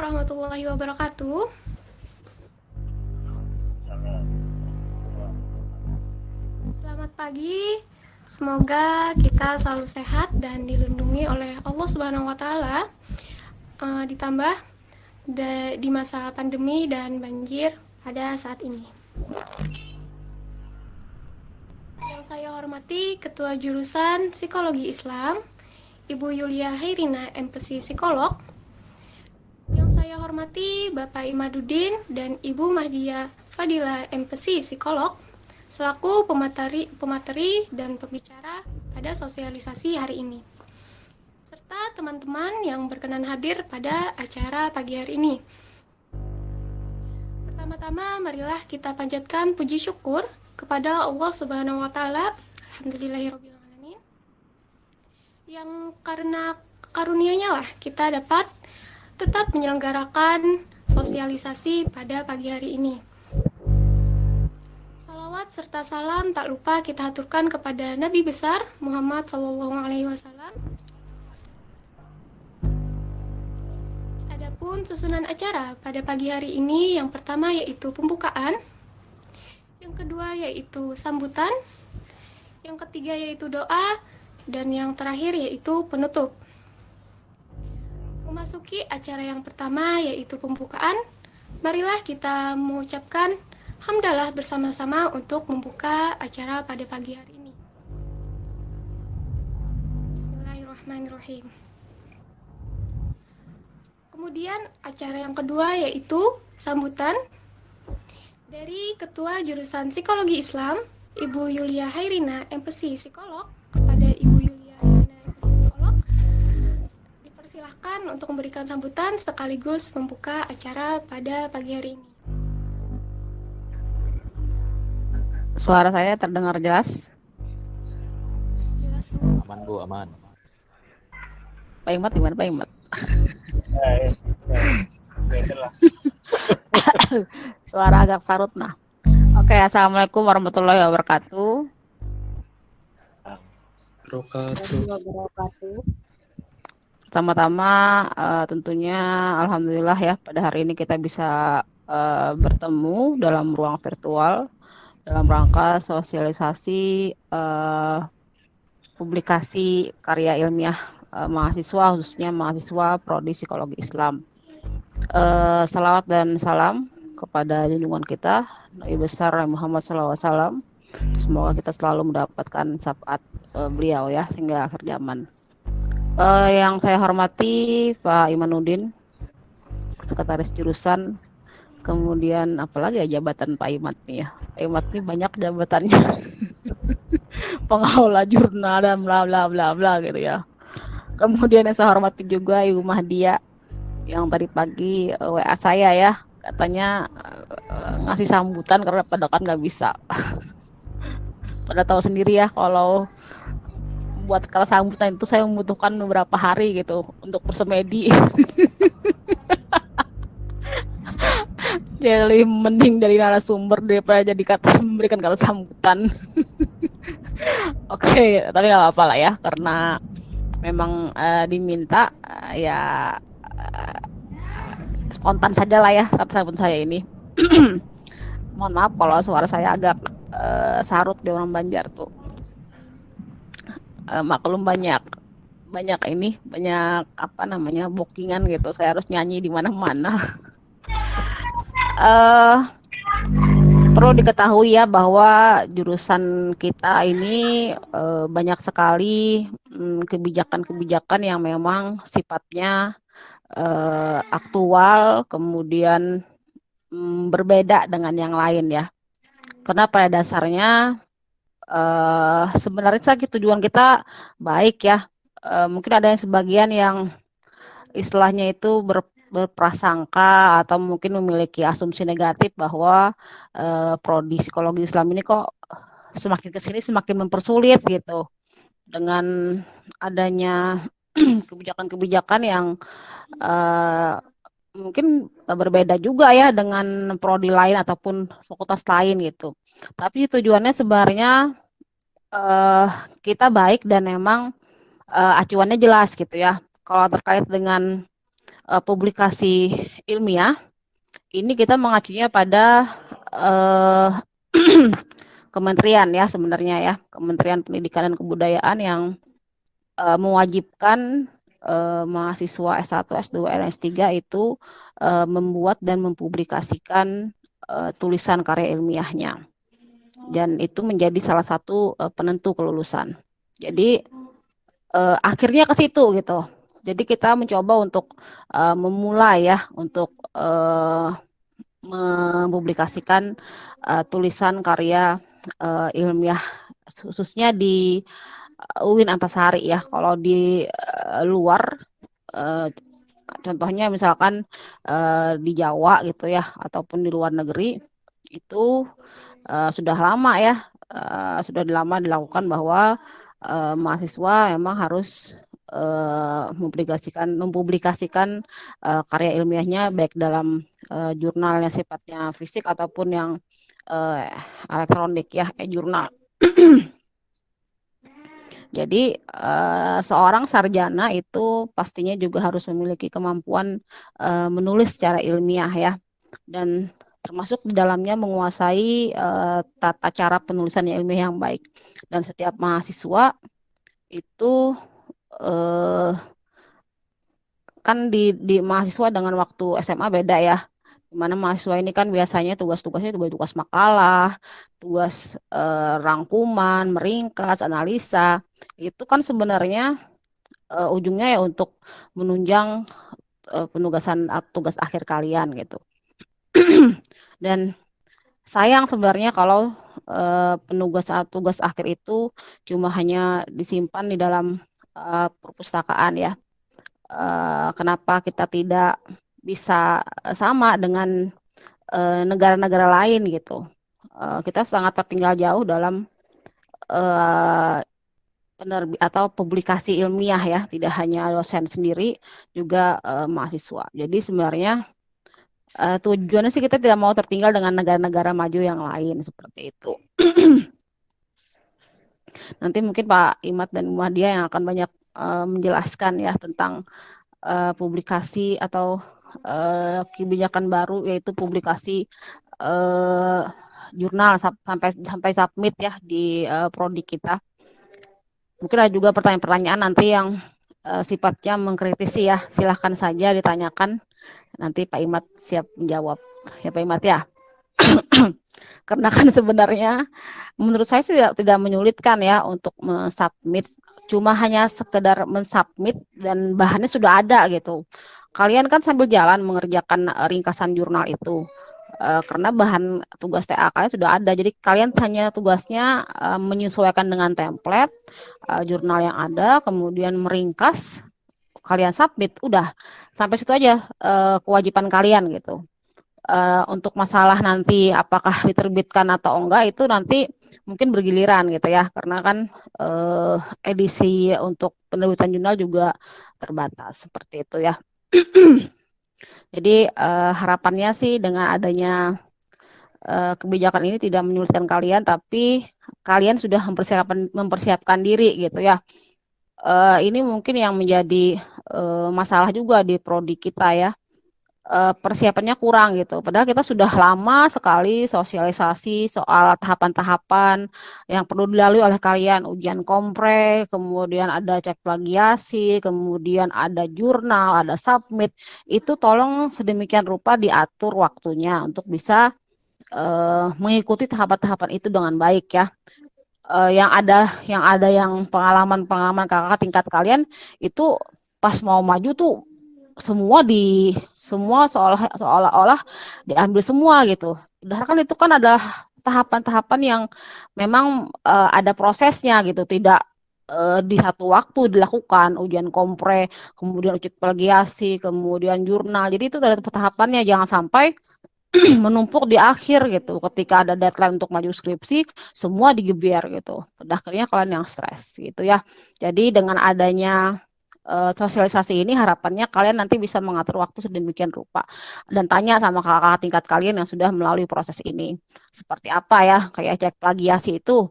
warahmatullahi wabarakatuh. Selamat pagi. Semoga kita selalu sehat dan dilindungi oleh Allah Subhanahu wa taala. Ditambah di masa pandemi dan banjir pada saat ini. Yang saya hormati Ketua Jurusan Psikologi Islam, Ibu Yulia Hairina, MPC Psikolog. Yang saya hormati Bapak Imaduddin dan Ibu Mahdia Fadila, MPC Psikolog, selaku pemateri dan pembicara pada sosialisasi hari ini, serta teman-teman yang berkenan hadir pada acara pagi hari ini. Pertama-tama, marilah kita panjatkan puji syukur kepada Allah Subhanahu wa taala. Alhamdulillahirabbil alamin. Yang karena karunia-Nya lah kita dapat tetap menyelenggarakan sosialisasi pada pagi hari ini. Salawat serta salam tak lupa kita haturkan kepada Nabi besar Muhammad SAW. Adapun susunan acara pada pagi hari ini, yang pertama yaitu pembukaan, yang kedua yaitu sambutan, yang ketiga yaitu doa, dan yang terakhir yaitu penutup. Memasuki acara yang pertama yaitu pembukaan, marilah kita mengucapkan hamdalah bersama-sama untuk membuka acara pada pagi hari ini. Bismillahirrahmanirrahim. Kemudian acara yang kedua yaitu sambutan dari Ketua Jurusan Psikologi Islam, Ibu Yulia Hairina, MPC Psikolog, kepada Ibu Yulia Hairina, MPC Psikolog. Dipersilahkan untuk memberikan sambutan sekaligus membuka acara pada pagi hari ini. Suara saya terdengar jelas? Jelas, Bu. Aman Bu, aman. Pak Imat gimana Pak Imat? Suara agak sarut nah. Oke, assalamualaikum warahmatullahi wabarakatuh. Pertama-tama tentunya alhamdulillah ya pada hari ini kita bisa bertemu dalam ruang virtual dalam rangka sosialisasi publikasi karya ilmiah mahasiswa, khususnya mahasiswa Prodi Psikologi Islam. Salawat dan salam kepada junjungan kita Nabi besar Muhammad SAW. Semoga kita selalu mendapatkan syafaat beliau ya hingga akhir zaman. Yang saya hormati Pak Imanuddin, Sekretaris Jurusan. Kemudian apalagi ya jabatan Pak Imat nih ya. Pak Imat nih banyak jabatannya. Pengelola jurnal dan bla bla bla bla gitu ya. Kemudian yang saya hormati juga Ibu Mahdia yang tadi pagi WA saya ya, katanya ngasih sambutan karena pada kan nggak bisa. Pada tahu sendiri ya kalau buat skala sambutan itu saya membutuhkan beberapa hari gitu untuk bersemedi. Jadi lebih mending dari narasumber daripada jadi memberikan kata sambutan. Oke, tapi nggak apa-apa lah ya, karena memang diminta ya spontan saja lah ya kata sambut saya ini. Mohon maaf kalau suara saya agak sarut di orang Banjar tuh. Maklum banyak apa namanya bookingan gitu, saya harus nyanyi di mana-mana. Perlu diketahui ya bahwa jurusan kita ini banyak sekali kebijakan-kebijakan yang memang sifatnya aktual, kemudian berbeda dengan yang lain ya. Karena pada dasarnya sebenarnya tujuan kita baik ya. Mungkin ada yang sebagian yang istilahnya itu berprasangka atau mungkin memiliki asumsi negatif bahwa prodi psikologi Islam ini kok semakin kesini semakin mempersulit gitu dengan adanya kebijakan-kebijakan yang mungkin berbeda juga ya dengan prodi lain ataupun fakultas lain gitu. Tapi tujuannya sebenarnya kita baik dan memang acuannya jelas gitu ya. Kalau terkait dengan publikasi ilmiah, ini kita mengacunya pada uh, kementerian ya sebenarnya ya, Kementerian Pendidikan dan Kebudayaan yang mewajibkan mahasiswa S1, S2, dan S3 itu membuat dan mempublikasikan tulisan karya ilmiahnya. Dan itu menjadi salah satu penentu kelulusan. Jadi akhirnya ke situ gitu. Jadi kita mencoba untuk memulai ya untuk mempublikasikan tulisan karya ilmiah khususnya di UIN Antasari ya. Kalau di luar contohnya misalkan di Jawa gitu ya ataupun di luar negeri itu sudah lama ya sudah lama dilakukan bahwa mahasiswa memang harus mempublikasikan karya ilmiahnya baik dalam jurnal yang sifatnya fisik ataupun yang elektronik ya jurnal. Jadi seorang sarjana itu pastinya juga harus memiliki kemampuan menulis secara ilmiah ya dan termasuk di dalamnya menguasai tata cara penulisan ilmiah yang baik. Dan setiap mahasiswa itu eh, kan di mahasiswa dengan waktu SMA beda ya. Di mana mahasiswa ini kan biasanya tugas-tugasnya tugas makalah, tugas rangkuman, meringkas, analisa. Itu kan sebenarnya ujungnya ya untuk menunjang penugasan tugas akhir kalian gitu. Dan sayang sebenarnya kalau tugas akhir itu cuma hanya disimpan di dalam perpustakaan ya. Kenapa kita tidak bisa sama dengan negara-negara lain gitu. Kita sangat tertinggal jauh dalam penerbit atau publikasi ilmiah ya, tidak hanya dosen sendiri, juga mahasiswa. Jadi sebenarnya tujuannya sih kita tidak mau tertinggal dengan negara-negara maju yang lain seperti itu. Nanti mungkin Pak Imat dan Muhadia yang akan banyak menjelaskan ya tentang publikasi atau kebijakan baru yaitu publikasi jurnal sampai submit ya di prodi kita. Mungkin ada juga pertanyaan-pertanyaan nanti yang sifatnya mengkritisi ya. Silahkan saja ditanyakan. Nanti Pak Imat siap menjawab. Ya Pak Imat ya. Karena kan sebenarnya menurut saya sih tidak menyulitkan ya untuk mensubmit. Cuma hanya sekedar mensubmit dan bahannya sudah ada gitu. Kalian kan sambil jalan mengerjakan ringkasan jurnal itu. Karena bahan tugas TA kalian sudah ada. Jadi kalian hanya tugasnya menyesuaikan dengan template jurnal yang ada, kemudian meringkas, kalian submit, udah sampai situ aja kewajiban kalian gitu. Untuk masalah nanti apakah diterbitkan atau enggak itu nanti mungkin bergiliran gitu ya, karena kan edisi untuk penerbitan jurnal juga terbatas seperti itu ya. Jadi harapannya sih dengan adanya kebijakan ini tidak menyulitkan kalian, tapi kalian sudah mempersiapkan diri gitu ya. Ini mungkin yang menjadi masalah juga di prodi kita ya. Persiapannya kurang gitu. Padahal kita sudah lama sekali sosialisasi soal tahapan-tahapan yang perlu dilalui oleh kalian, ujian kompre, kemudian ada cek plagiasi, kemudian ada jurnal, ada submit. Itu tolong sedemikian rupa diatur waktunya untuk bisa mengikuti tahapan-tahapan itu dengan baik ya. Yang pengalaman kakak tingkat kalian itu pas mau maju tuh semua seolah-olah diambil semua gitu. Padahal kan itu kan ada tahapan-tahapan yang memang ada prosesnya gitu, tidak di satu waktu dilakukan ujian kompre, kemudian uji plagiasi, kemudian jurnal. Jadi itu ada tahapannya, jangan sampai menumpuk di akhir gitu. Ketika ada deadline untuk maju skripsi, semua digeber gitu. Akhirnya kalian yang stres gitu ya. Jadi dengan adanya sosialisasi ini harapannya kalian nanti bisa mengatur waktu sedemikian rupa dan tanya sama kakak-kakak tingkat kalian yang sudah melalui proses ini seperti apa ya, kayak cek plagiasi itu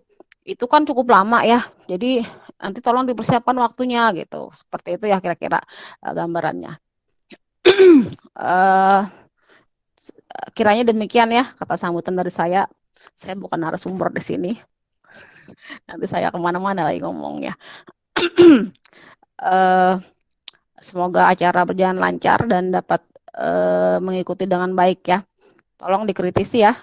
kan cukup lama ya, jadi nanti tolong dipersiapkan waktunya gitu, seperti itu ya kira-kira gambarannya. Eh, kiranya demikian ya kata sambutan dari saya. Saya bukan narasumber di sini. Nanti saya kemana-mana lagi ngomongnya. Eh, semoga acara berjalan lancar dan dapat mengikuti dengan baik ya. Tolong dikritisi ya.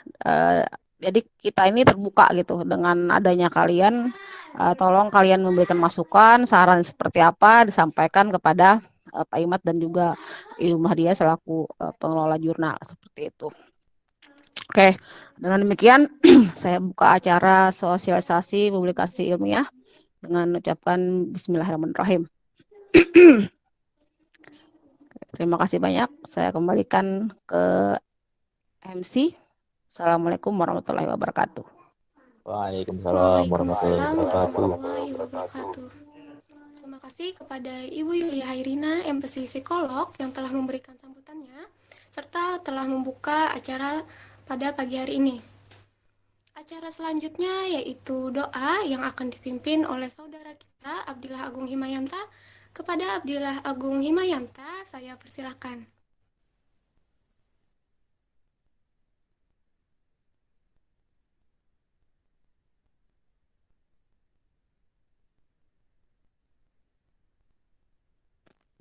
Jadi kita ini terbuka gitu dengan adanya kalian. Tolong kalian memberikan masukan, saran seperti apa disampaikan kepada Pak Imat dan juga Ibu Mahdia selaku pengelola jurnal seperti itu. Oke, dengan demikian saya buka acara sosialisasi publikasi ilmiah dengan ucapan Bismillahirrahmanirrahim. Terima kasih banyak. Saya kembalikan ke MC. Assalamualaikum warahmatullahi wabarakatuh. Waalaikumsalam warahmatullahi Waalaikumsalam wabarakatuh. warahmatullahi wabarakatuh. Terima kasih kepada Ibu Yulia Hairina, MPC Psikolog yang telah memberikan sambutannya serta telah membuka acara pada pagi hari ini. Acara selanjutnya yaitu doa yang akan dipimpin oleh saudara kita Abdillah Agung Himayanta. Kepada Abdillah Agung Himayanta, saya persilahkan.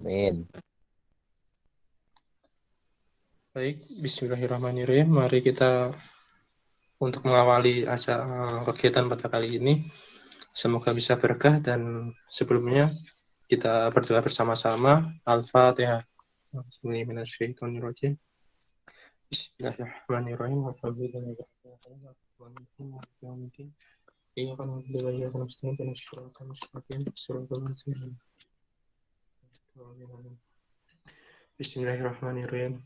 Amin. Baik, bismillahirrahmanirrahim. Mari kita untuk mengawali kegiatan pada kali ini. Semoga bisa berkah dan sebelumnya kita berdoa bersama-sama. Al-Fatihah. Bismillahirrahmanirrahim. Bismillahirrahmanirrahim. Bismillahirrahmanirrahim.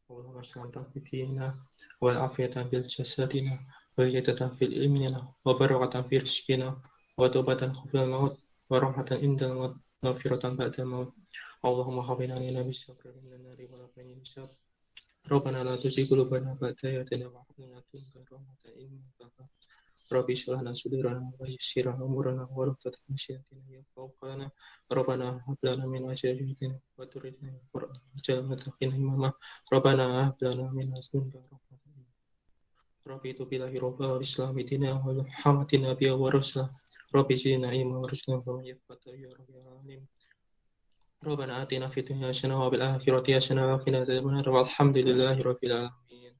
Allahumma salli fi dinina wal afiyatan fil jasadina wal yadatan fil ilmina wa barakatan fi rizqina wa tawbatan qabla maut wa rahmatan indal maut wa firatan ba'da maut. Allahumma hafidna min sabri min nari wa laqina hisab. Rabbana la tuzigh qulubana ba'da idh hadaytana wa hab lana min ladunka rahmatan innaka antal wahhab. Rabbi shrah lana sadrana wa yassir lana umurana wa la tatmashyatina ya fawqana. Rabbana hab lana min azwajina wa dhurriyyatina qurrata a'yun waj'alna imama. Rabbana hab lana min azwajina rahmatan. Rabbi tubilahi rabbal islami dina wa muhammadin nabiyya wa rasula. Rabbi zidna ilma wa rusna wa yafata ya rabbil alamin. Rabbana atina fid dunya hasanah wa fil akhirati hasanah wa qina adzabannar. Walhamdulillahi rabbil alamin.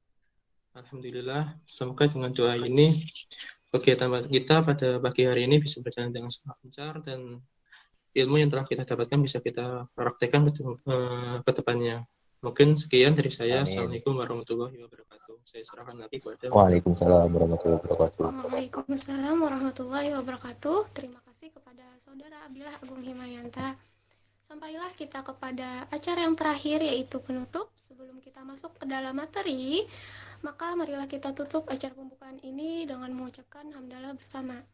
Alhamdulillah, semoga dengan doa ini kegiatan kita pada pagi hari ini bisa berjalan dengan sangat lancar dan ilmu yang telah kita dapatkan bisa kita praktekkan ke depannya. Mungkin sekian dari saya. Amin. Assalamualaikum warahmatullahi wabarakatuh. Saya serahkan lagi kepada Waalaikumsalam warahmatullahi wabarakatuh. Waalaikumsalam warahmatullahi wabarakatuh. Terima kasih kepada saudara Abdillah Agung Himayanta. Sampailah kita kepada acara yang terakhir yaitu penutup. Sebelum kita masuk ke dalam materi, maka marilah kita tutup acara pembukaan ini dengan mengucapkan hamdalah bersama.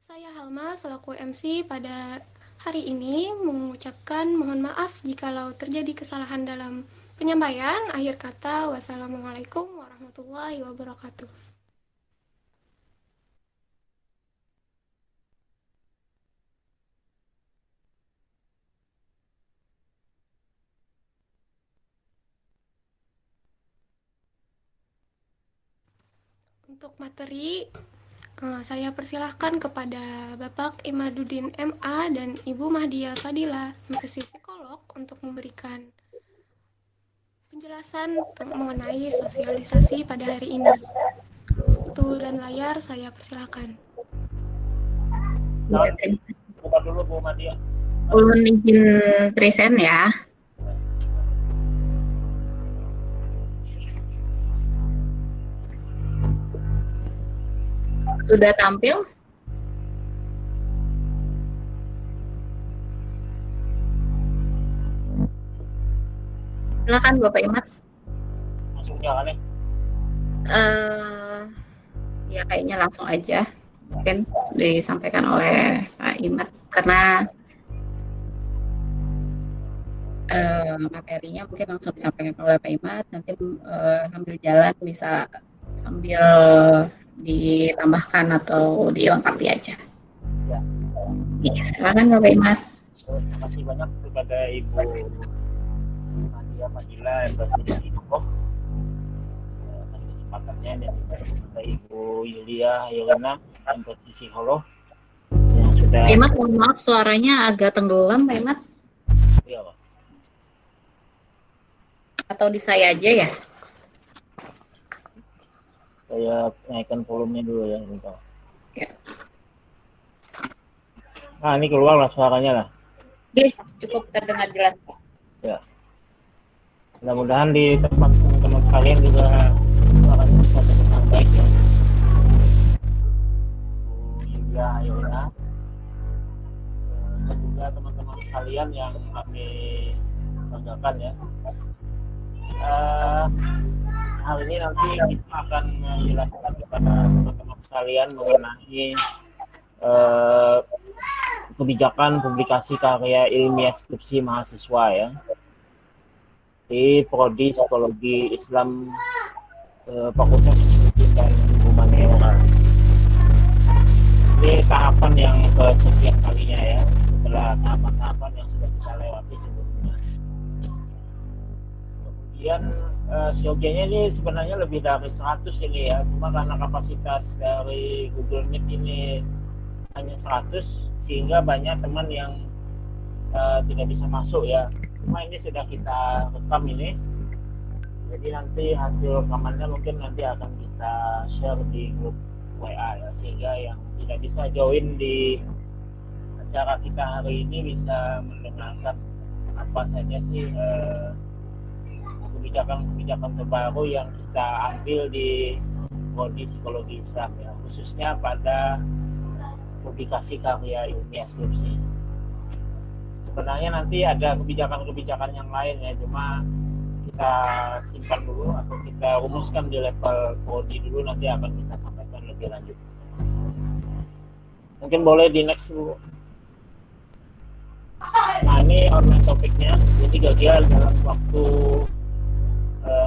Saya Halma selaku MC pada hari ini mengucapkan mohon maaf jikalau terjadi kesalahan dalam penyampaian. Akhir kata, wassalamualaikum warahmatullahi wabarakatuh. Untuk materi, saya persilahkan kepada Bapak Imaduddin MA dan Ibu Mahdia Fadila, MPC Psikolog, untuk memberikan penjelasan mengenai sosialisasi pada hari ini. Waktu dan layar saya persilahkan. Ulun izin present ya. Sudah tampil? Silakan Bapak Imat. Langsung jalan ya? Ya kayaknya langsung aja. Mungkin disampaikan oleh Pak Imat karena materinya mungkin langsung disampaikan oleh Pak Imat. Nanti sambil jalan bisa sambil ditambahkan atau dilengkapi aja. Ya, silakan Bapak Imat. Terima kasih banyak kepada Ibu Nadia Fadila Embassy di Singapura atas kesempatannya, dan juga kepada Ibu Yulia Yolena Embassy Psikolog yang sudah. Pak Imat, mohon maaf suaranya agak tenggelam, Pak Imat. Iya, Pak. Atau di saya aja ya? Saya naikkan volumenya dulu ya, bentar. Ya. Nah, ini keluar lah suaranya lah. Oke, cukup terdengar jelas, Pak. Ya. Mudah-mudahan di tempat teman-teman sekalian juga suaranya bisa terdengar baik ya. Bu Yulia Ayona, dan juga teman-teman sekalian yang kami banggakan ya. Hal ini nanti kita akan menjelaskan kepada teman-teman sekalian mengenai kebijakan publikasi karya ilmiah skripsi mahasiswa ya di Prodi Psikologi Islam Fakultas Psikologi dan Humaniora. Ini tahapan yang kesekian kalinya ya, setelah tahapan-tahapan yang sudah kita lewati sebelumnya. Kemudian siogianya ini sebenarnya lebih dari 100 ini ya, cuma karena kapasitas dari Google Meet ini hanya 100 sehingga banyak teman yang tidak bisa masuk ya. Cuma ini sudah kita rekam ini, jadi nanti hasil rekamannya mungkin nanti akan kita share di grup WA ya, sehingga yang tidak bisa join di acara kita hari ini bisa mendengarkan apa saja sih kebijakan-kebijakan terbaru yang kita ambil di Prodi Psikologi Islam ya, khususnya pada publikasi karya ilmiah skripsi. Sebenarnya nanti ada kebijakan-kebijakan yang lain ya, cuma kita simpan dulu atau kita rumuskan di level prodi dulu, nanti akan kita sampaikan lebih lanjut. Mungkin boleh di next dulu. Nah, ini online topiknya, jadi gagal dalam waktu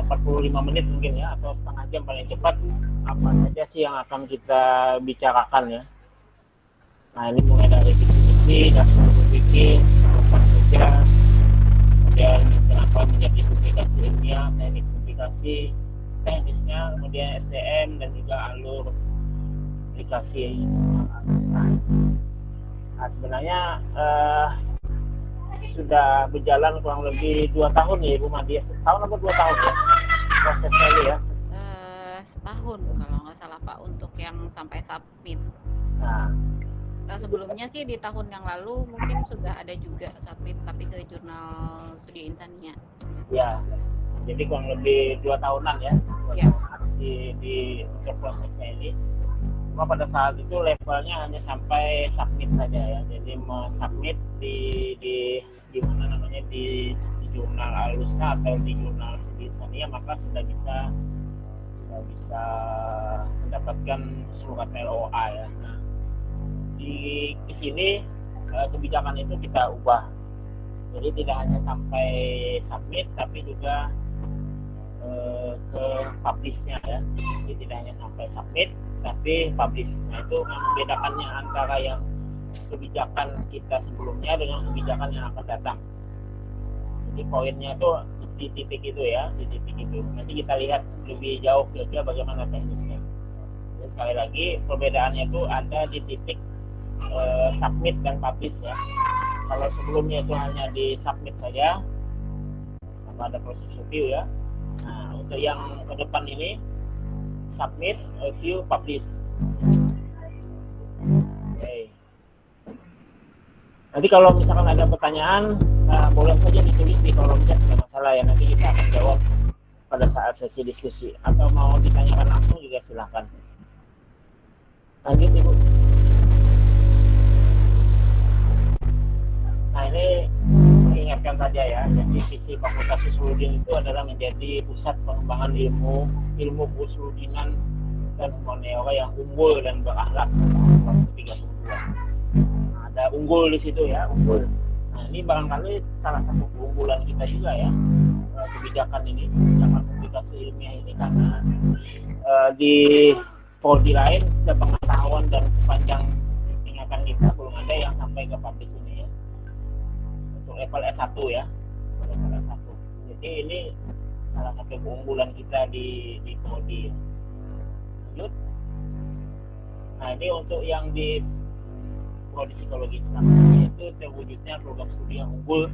45 menit mungkin ya, atau setengah jam paling cepat, apa saja sih yang akan kita bicarakan ya. Nah, ini mulai dari visi-misi, dasar berpikir, apa saja, kemudian kenapa menjadi publikasi ilmiah, teknik publikasi, teknisnya, kemudian SDM, dan juga alur publikasi. Nah, sebenarnya sudah berjalan kurang lebih 2 tahun ya Ibu Nadia, setahun atau 2 tahun ya prosesnya ini ya? Setahun kalau nggak salah Pak, untuk yang sampai submit. Nah, sebelumnya sih di tahun yang lalu mungkin sudah ada juga submit, tapi ke jurnal Studi Insania. Ya, jadi kurang lebih 2 tahunan ya, Ya. di untuk prosesnya ini. Cuma pada saat itu levelnya hanya sampai submit saja ya, jadi mau submit di mana namanya di jurnal Alusna atau di jurnal Studi Insania, maka sudah bisa mendapatkan surat LOA ya. Nah, di sini kebijakan itu kita ubah, jadi tidak hanya sampai submit tapi juga ke publish-nya ya. Jadi tidak hanya sampai submit tapi publish. Nah, itu membedakannya antara yang kebijakan kita sebelumnya dengan kebijakan yang akan datang. Jadi poinnya itu di titik itu ya, di titik itu. Nanti kita lihat lebih jauh kira-kira bagaimana teknisnya. Jadi sekali lagi perbedaannya itu ada di titik submit dan publish ya. Kalau sebelumnya itu hanya di submit saja, tanpa ada proses review ya. Nah, untuk yang ke depan ini submit, review, publish. Okay. Nanti kalau misalkan ada pertanyaan, boleh saja ditulis di kolom chat, tidak masalah ya. Nanti kita akan jawab pada saat sesi diskusi. Atau mau ditanyakan langsung juga silahkan. Lanjut Ibu. Nah, ini mengingatkan saja ya. Jadi visi Fakultas Usuluddin itu adalah menjadi pusat pengembangan ilmu keusuludinan dan humaniora yang unggul dan berakhlak. 32. Nah, ada unggul di situ ya, unggul. Nah, ini barangkali salah satu keunggulan kita juga ya, kebijakan ini, kebijakan publikasi ilmiah ini, karena di prodi lain sepengetahuan dan sepanjang ingatan kita belum ada yang sampai ke publish ini ya. untuk level S1 ya, level S1. Jadi ini salah satu keunggulan kita di prodi. Lanjut. Nah, ini untuk yang di prodi psikologi Islam, yaitu terwujudnya program studi yang unggul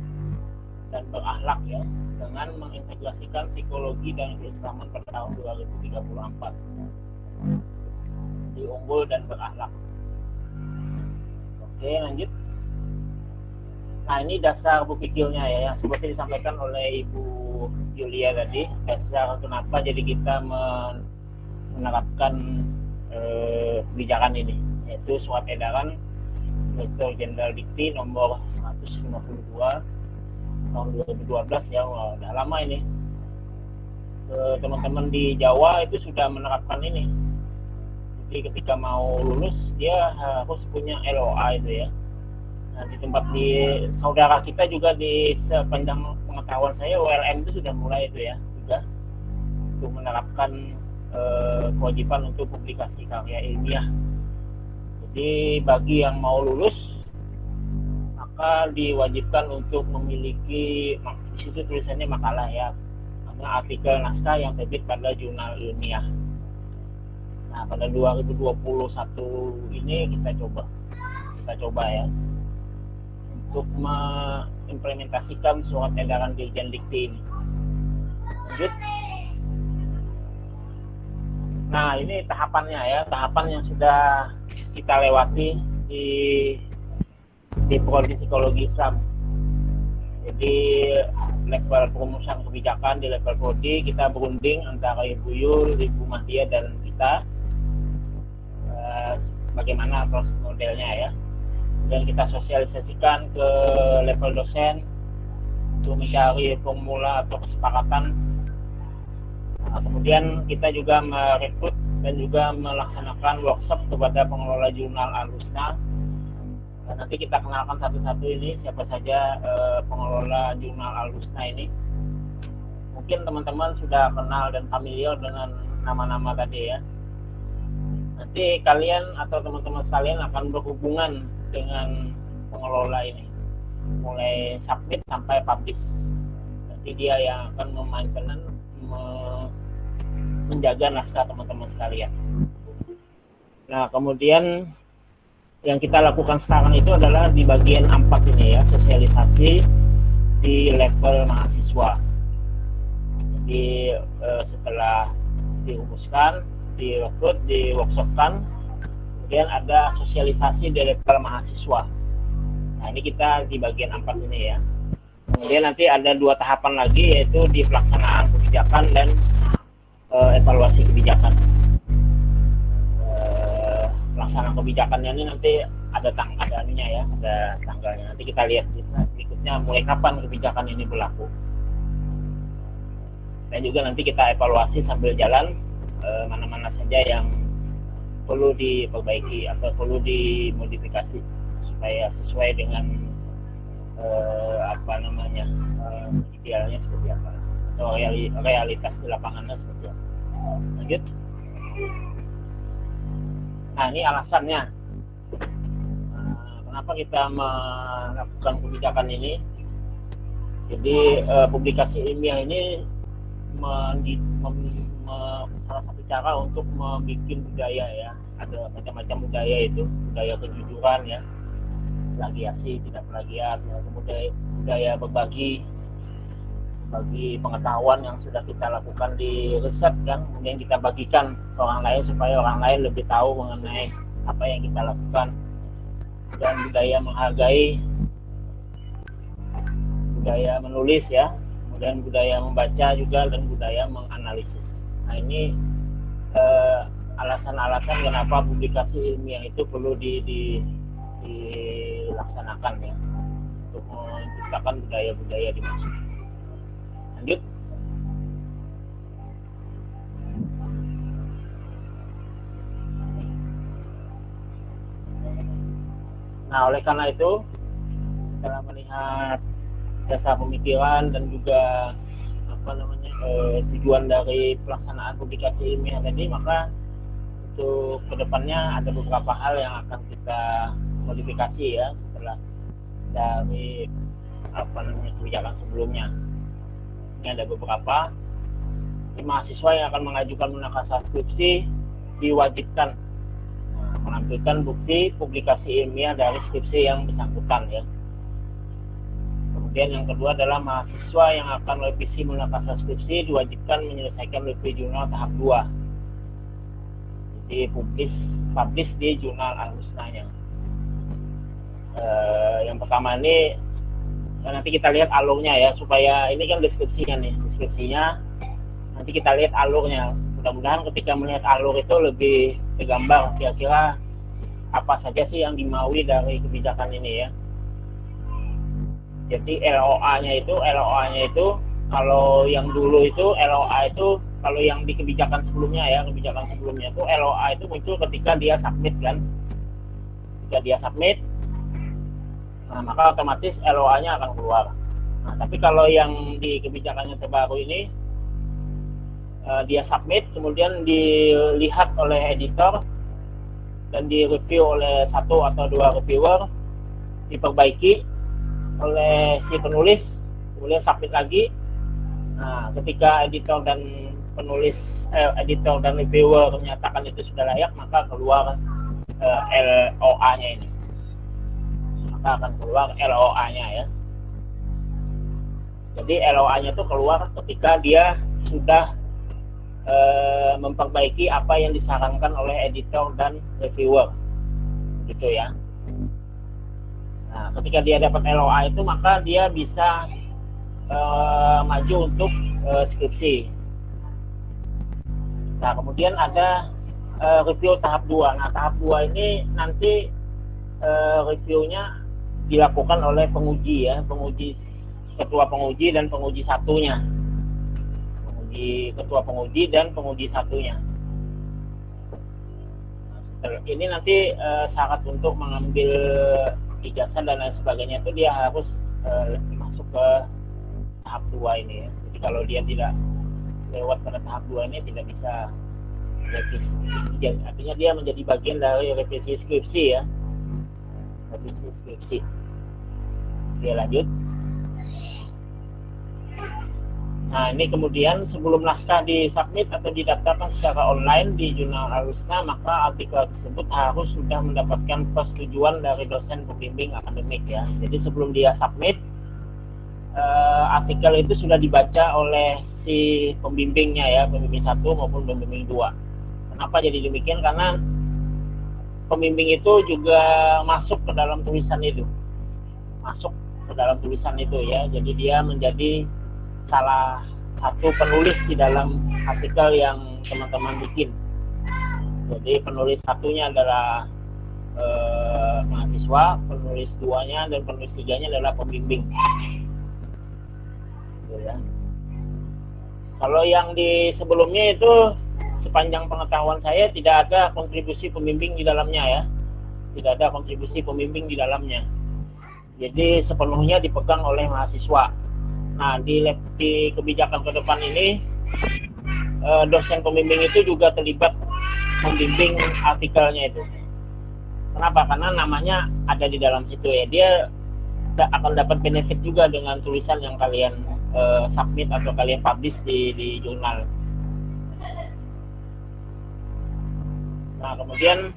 dan berakhlak ya, dengan mengintegrasikan psikologi dan keislaman pada tahun 2034. Jadi unggul dan berakhlak. Oke, lanjut. Nah, ini dasar berpikirnya ya, yang seperti disampaikan oleh Ibu Yulia tadi, dasar kenapa jadi kita menerapkan kebijakan ini, yaitu surat edaran Direktur Jenderal Dikti nomor 152 tahun 2012 ya. Wah, udah lama ini. Teman-teman di Jawa itu sudah menerapkan ini. Jadi ketika mau lulus dia harus punya LOA itu ya. Nah, di tempat di saudara kita juga di sepanjang pengetahuan saya ULM itu sudah mulai itu ya, juga untuk menerapkan kewajiban untuk publikasi karya ilmiah. Jadi bagi yang mau lulus maka diwajibkan untuk memiliki, di situ tulisannya makalah ya, artikel naskah yang terbit pada jurnal ilmiah. Nah, pada 2021 ini kita coba ya untuk mengimplementasikan surat edaran Dirjen Dikti ini. Lanjut. Nah, ini tahapannya ya, tahapan yang sudah kita lewati di prodi psikologi Islam. Jadi level perumusan kebijakan di level prodi kita berunding antara Ibu Yul, Ibu Mahdia dan kita bagaimana proses modelnya ya. Dan kita sosialisasikan ke level dosen untuk mencari formula atau kesepakatan. Nah, kemudian kita juga merekrut dan juga melaksanakan workshop kepada pengelola jurnal Al-Husna. Dan nanti kita kenalkan satu-satu ini siapa saja pengelola jurnal Al-Husna ini. Mungkin teman-teman sudah kenal dan familiar dengan nama-nama tadi ya. Nanti kalian atau teman-teman sekalian akan berhubungan dengan pengelola ini mulai submit sampai publish. Nanti dia yang akan menjaga naskah teman-teman sekalian. Nah, kemudian yang kita lakukan sekarang itu adalah di bagian 4 ini ya, sosialisasi di level mahasiswa. Jadi setelah dirumuskan, direkrut, di-workshopkan, kemudian ada sosialisasi di level mahasiswa. Nah, ini kita di bagian 4 ini ya. Kemudian nanti ada 2 tahapan lagi, yaitu di pelaksanaan kebijakan dan evaluasi kebijakan. Pelaksanaan kebijakannya ini nanti ada anunya ya, ada tanggalnya. Nanti kita lihat di slide berikutnya mulai kapan kebijakan ini berlaku. Dan juga nanti kita evaluasi sambil jalan mana-mana saja yang perlu diperbaiki atau perlu dimodifikasi supaya sesuai dengan idealnya seperti apa atau realitas di lapangannya seperti apa. Lanjut. Nah, ini alasannya kenapa kita melakukan kebijakan ini. Jadi publikasi ilmiah ini salah satu cara untuk membuat budaya ya. Ada macam-macam budaya, itu budaya kejujuran ya, plagiasi, tidak plagiat, ya, kemudian budaya berbagi pengetahuan yang sudah kita lakukan di riset kan, kemudian kita bagikan ke orang lain supaya orang lain lebih tahu mengenai apa yang kita lakukan. Dan budaya menghargai, budaya menulis ya, kemudian budaya membaca juga, dan budaya menganalisis. Nah, ini alasan-alasan kenapa publikasi ilmiah itu perlu dilaksanakan ya, untuk menciptakan budaya-budaya dimaksud. Lanjut. Nah, oleh karena itu, setelah melihat dasar pemikiran dan juga tujuan dari pelaksanaan publikasi ilmiah tadi, maka untuk kedepannya ada beberapa hal yang akan kita modifikasi ya setelah dari kebijakan sebelumnya. Ini ada beberapa. Mahasiswa yang akan mengajukan munakasah skripsi diwajibkan menampilkan bukti publikasi ilmiah dari skripsi yang bersangkutan ya. Kemudian yang kedua adalah mahasiswa yang akan revisi munakasah skripsi diwajibkan menyelesaikan review jurnal tahap 2. Jadi publish di jurnal Al-Husnanya. Yang pertama ini nanti kita lihat alurnya ya, supaya ini kan deskripsinya nanti kita lihat alurnya. Mudah-mudahan ketika melihat alur itu lebih tergambar kira-kira apa saja sih yang dimaui dari kebijakan ini ya. Jadi LOA-nya itu kalau yang dulu itu LOA itu, kalau yang di kebijakan sebelumnya itu LOA itu muncul ketika dia submit kan. Ketika dia submit, nah, maka otomatis LOA-nya akan keluar. Nah, tapi kalau yang di kebijakannya terbaru ini dia submit, kemudian dilihat oleh editor dan direview oleh 1 atau 2 reviewer, diperbaiki oleh si penulis, kemudian submit lagi. Nah, ketika editor dan reviewer menyatakan itu sudah layak, maka keluar LOA-nya ini. Maka akan keluar LOA-nya ya. Jadi LOA-nya itu keluar ketika dia sudah memperbaiki apa yang disarankan oleh editor dan reviewer, gitu ya. Nah, ketika dia dapat LOA itu, maka dia bisa maju untuk skripsi. Nah, kemudian ada review tahap 2. Nah, tahap 2 ini nanti reviewnya dilakukan oleh penguji ya, ketua penguji dan penguji satunya. Ketua penguji dan penguji satunya. Ini nanti syarat untuk mengambil ijazah dan lain sebagainya itu dia harus masuk ke tahap 2 ini ya. Jadi kalau dia tidak lewat pada tahap 2 ini tidak bisa revisi. Artinya dia menjadi bagian dari revisi skripsi ya. Revisi skripsi. Oke, lanjut. Nah, ini kemudian sebelum naskah disubmit atau didaftarkan secara online di jurnal Al-Husna, maka artikel tersebut harus sudah mendapatkan persetujuan dari dosen pembimbing akademik ya. Jadi sebelum dia submit, artikel itu sudah dibaca oleh si pembimbingnya ya, pembimbing 1 maupun pembimbing 2. Kenapa jadi demikian? Karena pembimbing itu juga masuk ke dalam tulisan itu. Ya. Jadi dia menjadi salah satu penulis di dalam artikel yang teman-teman bikin. Jadi penulis satunya adalah mahasiswa, penulis 2-nya dan penulis 3-nya adalah pembimbing. Gitu ya. Kalau yang di sebelumnya itu sepanjang pengetahuan saya tidak ada kontribusi pembimbing di dalamnya ya. Tidak ada kontribusi pembimbing di dalamnya. Jadi sepenuhnya dipegang oleh mahasiswa. Nah, di kebijakan ke depan ini dosen pembimbing itu juga terlibat membimbing artikelnya itu. Kenapa? Karena namanya ada di dalam situ ya. Dia akan dapat benefit juga dengan tulisan yang kalian submit atau kalian publish di jurnal. Nah, kemudian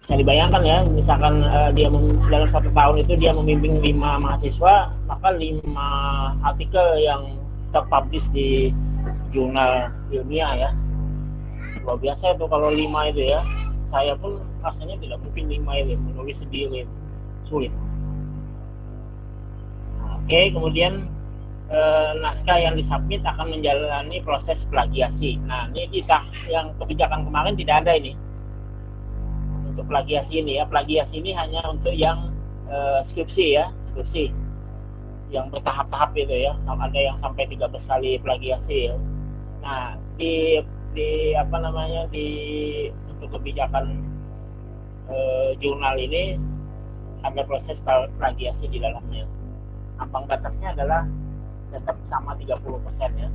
bisa dibayangkan ya, misalkan dia dalam 1 tahun itu dia membimbing 5 mahasiswa, maka 5 artikel yang terpublish di jurnal ilmiah ya. Luar biasa itu kalau 5 itu ya. Saya pun rasanya tidak mungkin 5 itu menulis sendiri, sulit. Nah, oke, kemudian naskah yang disubmit akan menjalani proses plagiasi. Nah, ini yang kebijakan kemarin tidak ada ini. Untuk plagiasi ini ya, plagiasi ini hanya untuk yang skripsi ya, skripsi yang bertahap-tahap itu ya, ada yang sampai 13 kali plagiasi ya. Nah, di untuk kebijakan jurnal ini ada proses plagiasi di dalamnya. Ambang batasnya adalah tetap sama 30% ya,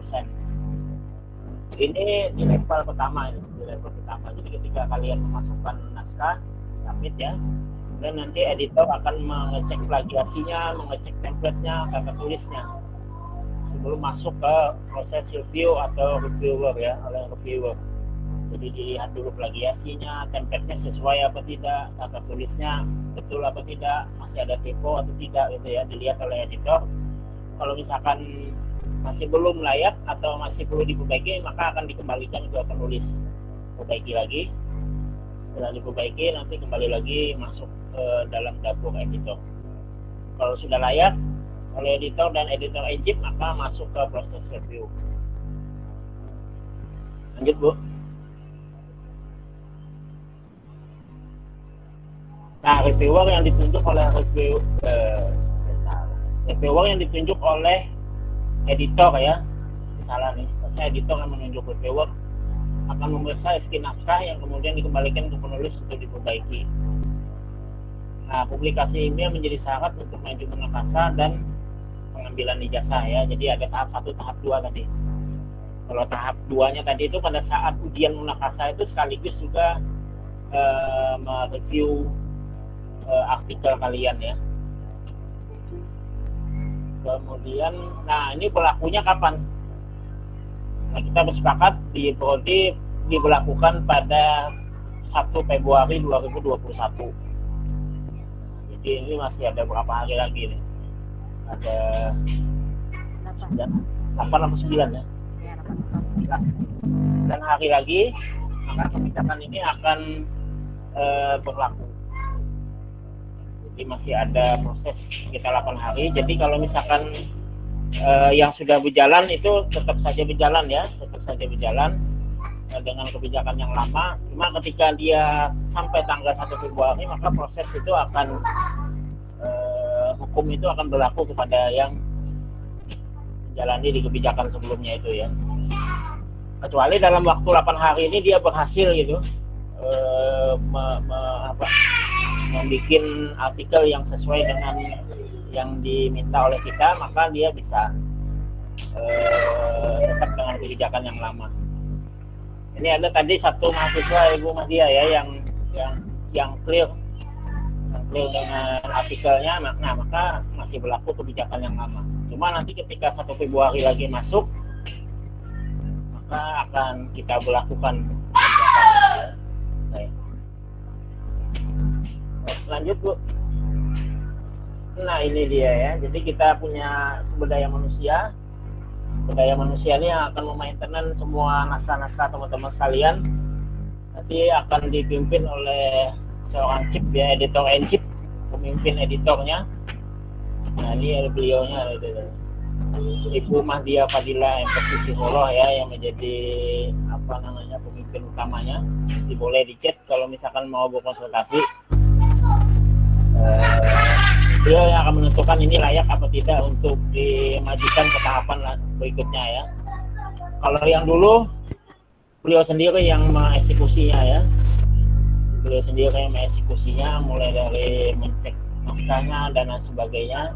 30%. Ini di level pertama. Jadi ketika kalian memasukkan naskah, submit ya, Dan nanti editor akan mengecek plagiasinya, mengecek template-nya, tata tulisnya sebelum masuk ke proses review atau reviewer ya, oleh reviewer. Jadi dilihat dulu plagiasinya, template-nya sesuai apa tidak, tata tulisnya betul apa tidak, masih ada typo atau tidak gitu ya, dilihat oleh editor. Kalau misalkan masih belum layak atau masih perlu diperbaiki, maka akan dikembalikan ke penulis, perbaiki lagi. Setelah diperbaiki nanti kembali lagi masuk ke dalam dapur editor. Kalau sudah layak oleh editor dan editor Egypt, maka masuk ke proses review. Lanjut Bu. Nah, reviewer yang ditunjuk oleh reviewer yang ditunjuk oleh editor ya. Misalnya nih, saya editor yang menunjuk reviewer akan memeriksa ski naskah yang kemudian dikembalikan ke penulis untuk diperbaiki. Nah, publikasi ini menjadi syarat untuk maju munakasah dan pengambilan ijazah ya. Jadi ada tahap 1, tahap 2 tadi. Kalau tahap 2-nya tadi itu pada saat ujian munakasah itu sekaligus juga mereview artikel kalian ya. Kemudian, nah ini berlakunya kapan? Nah, kita bersepakat di prodi diberlakukan pada 1 Februari 2021. Jadi ini masih ada berapa hari lagi nih? Ada 8 atau 9 ya? Ya, 8 atau 9. Dan hari lagi, maka kebijakan ini akan berlaku. Jadi masih ada proses kita 8 hari. Jadi kalau misalkan yang sudah berjalan itu tetap saja berjalan ya, tetap saja berjalan dengan kebijakan yang lama. Cuma ketika dia sampai tanggal 1 Februari, maka proses itu akan hukum itu akan berlaku kepada yang menjalani di kebijakan sebelumnya itu ya. Kecuali dalam waktu 8 hari ini dia berhasil gitu membuat artikel yang sesuai dengan yang diminta oleh kita, maka dia bisa tetap dengan kebijakan yang lama. Ini ada tadi satu mahasiswa Ibu Mahdia ya yang clear dengan artikelnya, maka masih berlaku kebijakan yang lama. Cuma nanti ketika 1 Februari lagi masuk, maka akan kita berlakukan kebijakan. Lanjut Bu. Nah ini dia ya, jadi kita punya sumber daya manusia. Sumber daya manusia ini yang akan memaintenan semua naskah-naskah teman-teman sekalian. Nanti akan dipimpin oleh seorang chief ya, editor and chief, pemimpin editornya. Nah ini ada beliaunya, Ibu Mahdia Fadila MPC Psikolog ya, yang menjadi pemimpin utamanya. Boleh di-chat kalau misalkan mau berkonsultasi. Beliau yang akan menentukan ini layak apa tidak untuk dimajukan ke tahapan berikutnya ya. Kalau yang dulu beliau sendiri yang mengeksekusinya ya. Beliau sendiri yang mengeksekusinya, mulai dari mencek naskahnya dan lain sebagainya.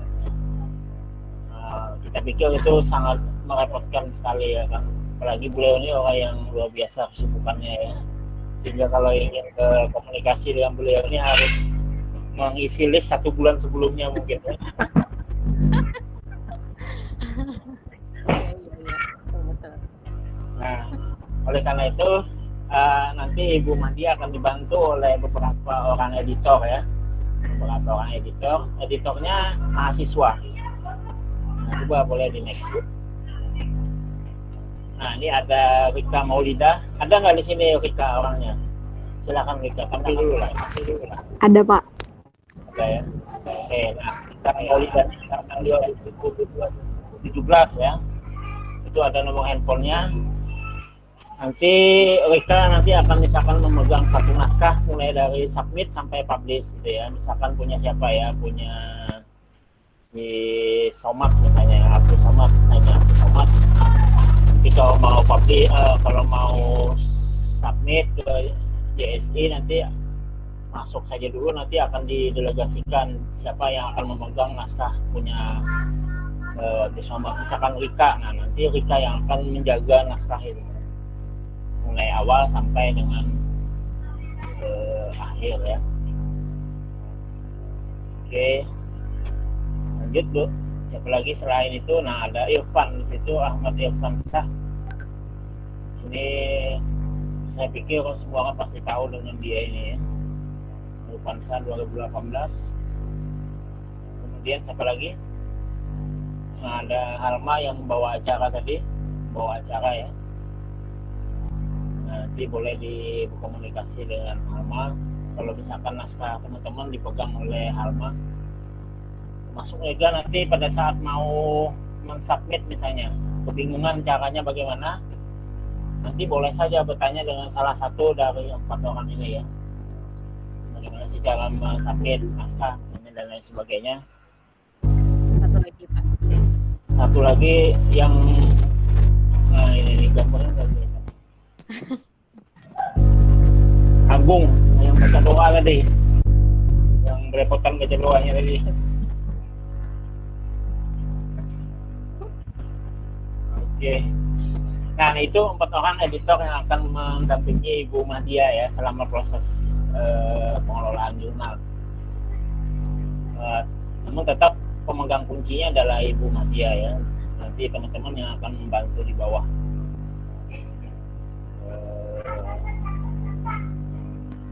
Kita pikir itu sangat merepotkan sekali ya kan. Apalagi beliau ini orang yang luar biasa kesibukannya ya. Sehingga kalau ingin ke komunikasi dengan beliau ini harus mengisi list 1 bulan sebelumnya mungkin ya. Nah, oleh karena itu nanti Ibu Mahdia akan dibantu oleh beberapa orang editor ya. Beberapa orang editor. Editornya mahasiswa. Nah, coba boleh di next. Nah, ini ada Rika Maulida. Ada nggak di sini Rika orangnya? Silakan Rika, tampil dulu lah. Ada Pak. Ada ya. Oke, nah Rika Maulida tahun 2017 ya. Itu ada nomor handphonenya. Nanti Rika akan misalkan memegang satu naskah mulai dari submit sampai publish gitu ya. Misalkan punya siapa ya, punya si Somat misalnya, Abdul Somad misalnya, Abdul Somad. Jadi kalau mau publish, kalau mau submit ke JSI nanti masuk saja dulu, nanti akan didelegasikan siapa yang akan memegang naskah punya Abdul Somad. Misalkan Rika, nah nanti Rika yang akan menjaga naskah itu mulai awal sampai dengan akhir ya. Oke, lanjut Bu. Siapa lagi selain itu? Nah, ada Irfan di situ, Ahmad Irfan Shah. Ini saya pikir semua orang pasti tahu dengan dia ini ya. Irfan Shah 2018. Kemudian siapa lagi? Nah, ada Halma yang membawa acara tadi, bawa acara ya. Nanti boleh berkomunikasi dengan Halma. Kalau misalkan naskah teman-teman dipegang oleh Halma, masuk juga nanti pada saat mau mensubmit misalnya, kebingungan caranya bagaimana, nanti boleh saja bertanya dengan salah satu dari 4 orang ini ya. Bagaimana sih cara mensubmit naskah misalnya dan lain sebagainya. Satu lagi Pak. Satu lagi yang nah ini gambarnya tadi. Agung yang baca doa tadi, yang berepotkan baca doanya tadi. Oke. Nah itu 4 orang editor yang akan mendampingi Ibu Mahdia ya selama proses pengelolaan jurnal. Namun tetap pemegang kuncinya adalah Ibu Mahdia ya. Nanti teman-teman yang akan membantu di bawah.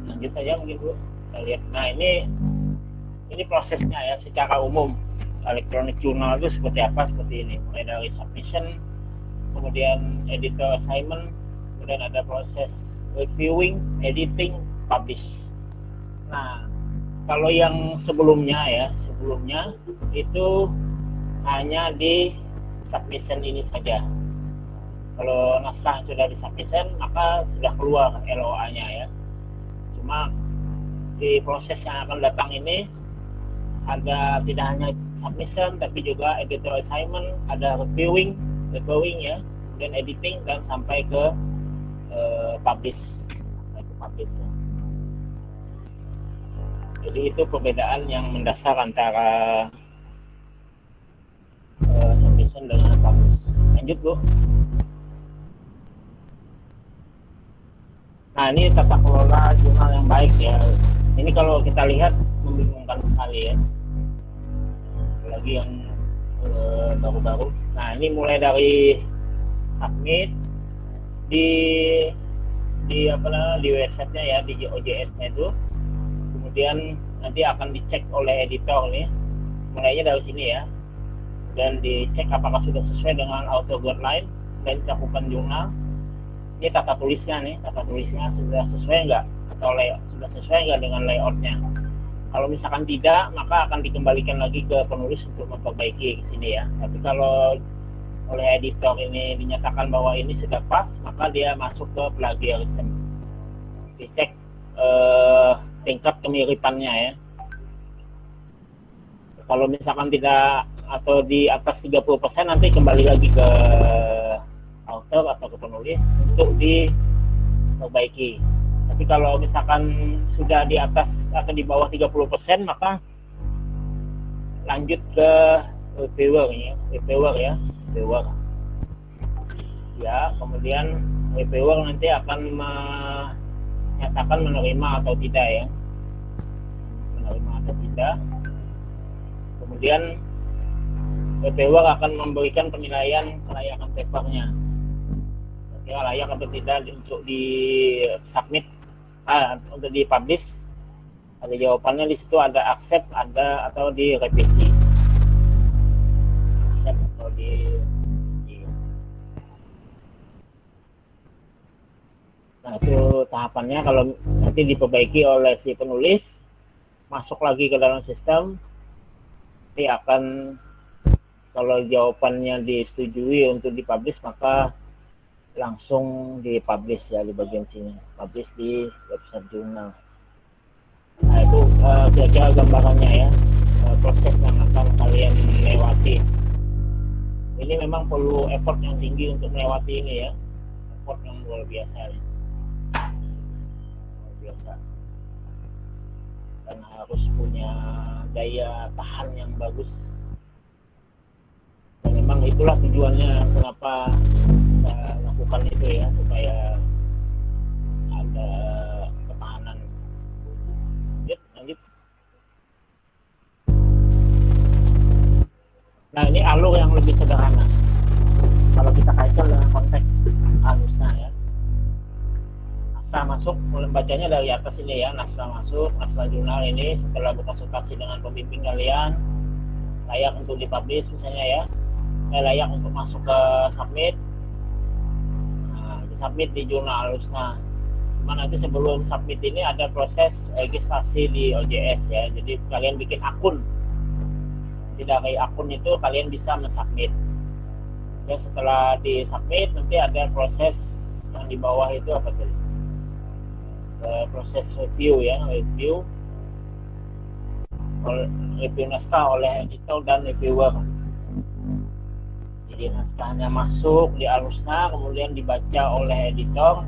Lanjut saja mungkin Bu. Kita lihat. Nah ini prosesnya ya secara umum. Electronic journal itu seperti apa? Seperti ini. Mulai dari submission, kemudian editor assignment, kemudian ada proses reviewing, editing, publish. Nah, kalau yang sebelumnya itu hanya di submission ini saja. Kalau naskah sudah di submission, maka sudah keluar LOA-nya ya. Cuma di proses yang akan datang ini ada tidak hanya submission tapi juga editor assignment, ada reviewing ya, kemudian editing dan sampai ke publish. Ya. Jadi itu perbedaan yang mendasar antara submission dengan publish. Lanjut Bu. Nah ini tata kelola jurnal yang baik ya. Ini kalau kita lihat membingungkan sekali ya. Apalagi yang baru-baru. Nah ini mulai dari submit di websitenya ya, di OJS-nya itu. Kemudian nanti akan dicek oleh editor nih. Mulainya dari sini ya. Dan dicek apakah sudah sesuai dengan auto guideline dan cakupan jurnal. Ini tata tulisnya sudah sesuai nggak atau sudah sesuai nggak dengan layoutnya. Kalau misalkan tidak, maka akan dikembalikan lagi ke penulis untuk memperbaiki ke sini ya. Tapi kalau oleh editor ini dinyatakan bahwa ini sudah pas, maka dia masuk ke plagiarism. Dicek tingkat kemiripannya ya. Kalau misalkan tidak atau di atas 30%, nanti kembali lagi ke author atau ke penulis untuk diperbaiki. Tapi kalau misalkan sudah di atas atau di bawah 30%, maka lanjut ke reviewer ya. Ya, kemudian reviewer nanti akan menyatakan menerima atau tidak ya. Menerima atau tidak. Kemudian reviewer akan memberikan penilaian kelayakan papernya. Ya, layak atau tidak untuk di submit, untuk di publish. Ada jawabannya di situ, ada accept, ada atau di revisi. Accept atau di. Nah itu tahapannya. Kalau nanti diperbaiki oleh si penulis, masuk lagi ke dalam sistem, nanti akan, kalau jawabannya disetujui untuk dipublish, maka langsung dipublish ya di bagian sini, publish di website jurnal. Nah itu kira-kira gambarannya ya, proses yang akan kalian lewati. Ini memang perlu effort yang tinggi untuk melewati ini ya, effort yang luar biasa ya. Luar biasa. Dan harus punya daya tahan yang bagus. Dan memang itulah tujuannya kenapa kita lakukan itu ya, supaya ada ketahanan. Lanjut. naskah masuk, bacanya dari atas ini ya, naskah masuk, naskah jurnal ini setelah berkonsultasi dengan pembimbing kalian layak untuk dipublish misalnya ya, layak untuk masuk ke submit. Nah, submit di jurnal Al-Husna. Cuma nanti sebelum submit ini ada proses registrasi di OJS ya, jadi kalian bikin akun. Jadi dari akun itu kalian bisa mensubmit. Ya, setelah di submit nanti ada proses yang di bawah itu apa tadi? Proses review ya, review naskah oleh editor dan reviewer. Jadi naskahnya masuk di Al-Husna, kemudian dibaca oleh editor,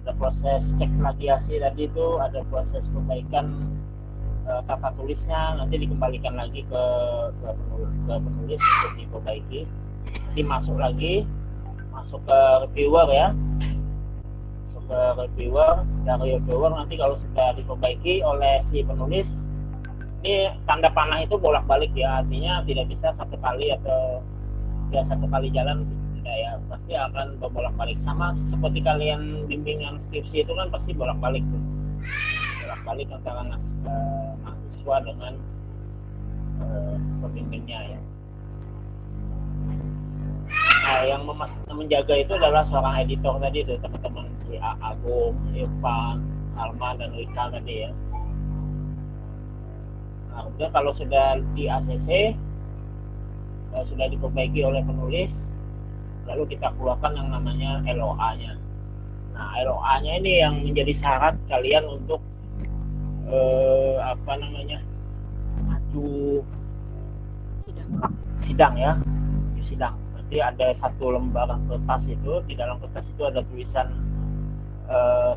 ada proses cek plagiasi tadi itu, ada proses perbaikan tata tulisnya, nanti dikembalikan lagi ke penulis untuk diperbaiki, nanti masuk ke reviewer ya, masuk ke reviewer, dari reviewer nanti kalau sudah diperbaiki oleh si penulis, ini tanda panah itu bolak-balik ya, artinya tidak bisa satu kali atau ya satu kali jalan, tidak ya, pasti akan berbolak-balik, sama seperti kalian bimbingan skripsi itu kan pasti bolak-balik tuh, bolak-balik antara mahasiswa dengan pembimbingnya ya. Nah, yang menjaga itu adalah seorang editor tadi itu, teman-teman si Agung, Irfan, Alma dan Rika tadi ya. Nah, kemudian kalau sudah di ACC, sudah diperbaiki oleh penulis, lalu kita keluarkan yang namanya LOA-nya. Nah, LOA-nya ini yang menjadi syarat kalian untuk maju sidang ya, sidang. Nanti ada satu lembaran kertas itu, di dalam kertas itu ada tulisan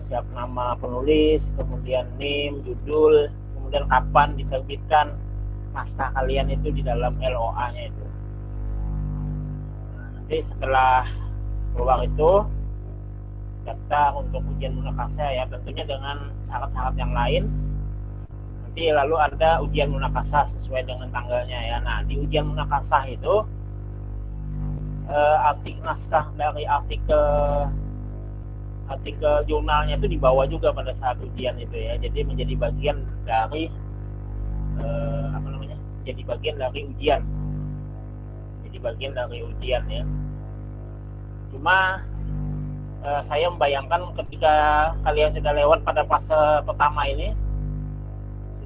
siap nama penulis, kemudian name, judul, kemudian kapan diterbitkan naskah kalian itu di dalam LOA-nya itu. Nah, nanti setelah keluar itu daftar untuk ujian munakasah ya, tentunya dengan syarat-syarat yang lain. Nanti lalu ada ujian munakasah sesuai dengan tanggalnya ya. Nah, di ujian munakasah itu naskah dari artikel jurnalnya itu dibawa juga pada saat ujian itu ya, jadi menjadi bagian dari jadi bagian dari ujian ya. Cuma saya membayangkan ketika kalian sudah lewat pada fase pertama ini,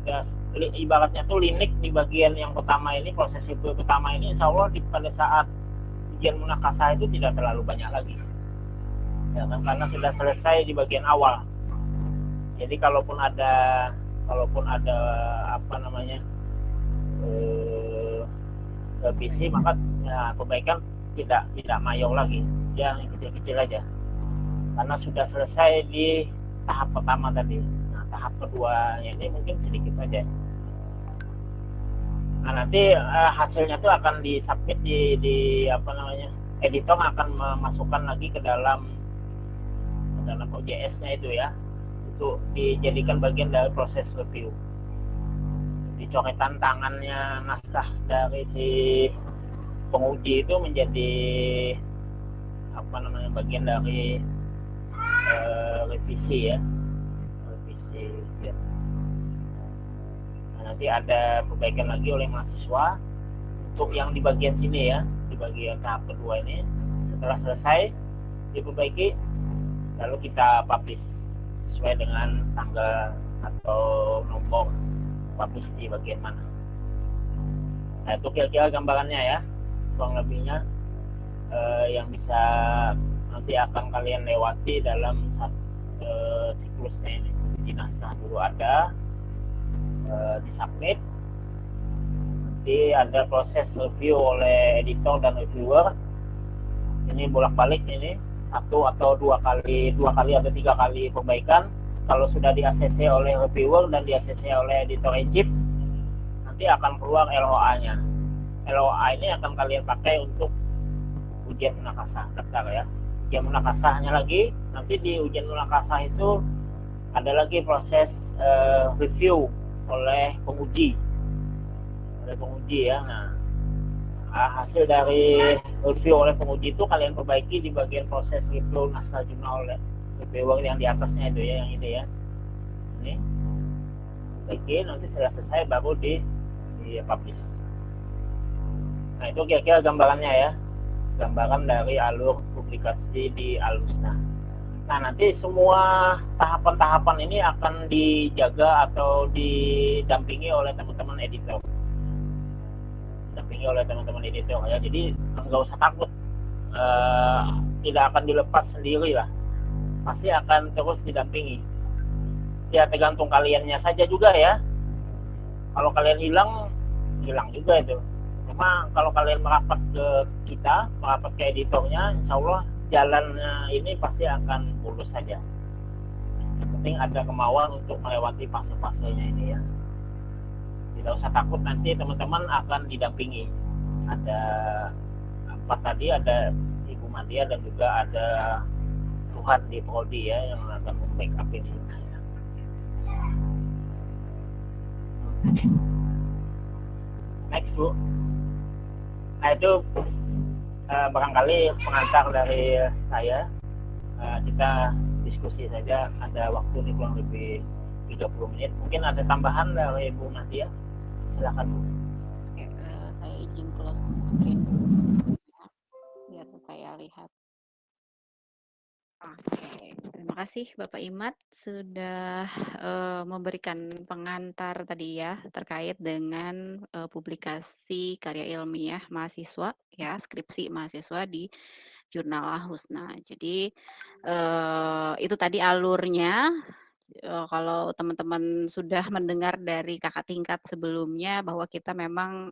sudah ibaratnya tuh linik di bagian yang pertama ini, proses review pertama ini, insya Allah pada saat ujian munakasah itu tidak terlalu banyak lagi ya kan, karena sudah selesai di bagian awal. Jadi kalaupun ada revisi, maka ya, perbaikan tidak mayo lagi ya, yang kecil-kecil aja, karena sudah selesai di tahap pertama tadi. Nah, tahap kedua ini mungkin sedikit saja. Nah, nanti hasilnya itu akan disubmit di editor akan memasukkan lagi ke dalam OJS-nya itu ya, untuk dijadikan bagian dari proses review. Dicoretan tangannya naskah dari si penguji itu menjadi bagian dari revisi ya, Nah, nanti ada perbaikan lagi oleh mahasiswa untuk yang di bagian sini ya, di bagian tahap kedua ini. Setelah selesai diperbaiki, lalu kita publish sesuai dengan tanggal atau nomor publish di bagian mana. Nah, itu kira-kira gambarannya ya, kurang lebihnya yang bisa nanti akan kalian lewati dalam siklusnya ini. Jadi naskah dulu ada, disubmit, nanti ada proses review oleh editor dan reviewer. Ini bolak-balik ini, satu atau dua kali atau tiga kali perbaikan. Kalau sudah di ACC oleh reviewer dan di ACC oleh editor in chief, nanti akan keluar LOA-nya. LOA ini akan kalian pakai untuk ujian munakasah daftar ya. Ujian munakasahnya lagi, nanti di ujian munakasah itu ada lagi proses review oleh penguji ya. Nah, hasil dari review oleh penguji itu kalian perbaiki di bagian proses review naskah jurnal reviewer yang di atasnya itu ya, yang ini ya. Ini bikin, nanti setelah selesai baru di publish. Nah itu kira-kira gambarannya ya, gambaran dari alur publikasi di Al-Husna. Nah nanti semua tahapan-tahapan ini akan dijaga atau didampingi oleh teman-teman editor, ya. Jadi nggak usah takut, tidak akan dilepas sendiri lah, pasti akan terus didampingi. Ya tergantung kaliannya saja juga ya. Kalau kalian hilang juga itu. Cuma kalau kalian merapat ke kita, merapat ke editornya, insya Allah jalannya ini pasti akan mulus saja. Yang penting ada kemauan untuk melewati fase-fasenya ini ya. Tidak usah takut, nanti teman-teman akan didampingi. Ada 4 tadi, ada Ibu Madia dan juga ada Tuhan di Prodi ya, yang akan membackup ini. Next Bu. Nah itu barangkali pengantar dari saya. Kita diskusi saja, ada waktu nih kurang lebih 30 menit. Mungkin ada tambahan dari Bu Nadia, silakan Bu. Oke, saya izin close screen biar saya lihat. Oke, terima kasih Bapak Imad sudah memberikan pengantar tadi ya terkait dengan publikasi karya ilmiah mahasiswa ya, skripsi mahasiswa di Jurnal Al-Husna. Jadi itu tadi alurnya. Kalau teman-teman sudah mendengar dari kakak tingkat sebelumnya bahwa kita memang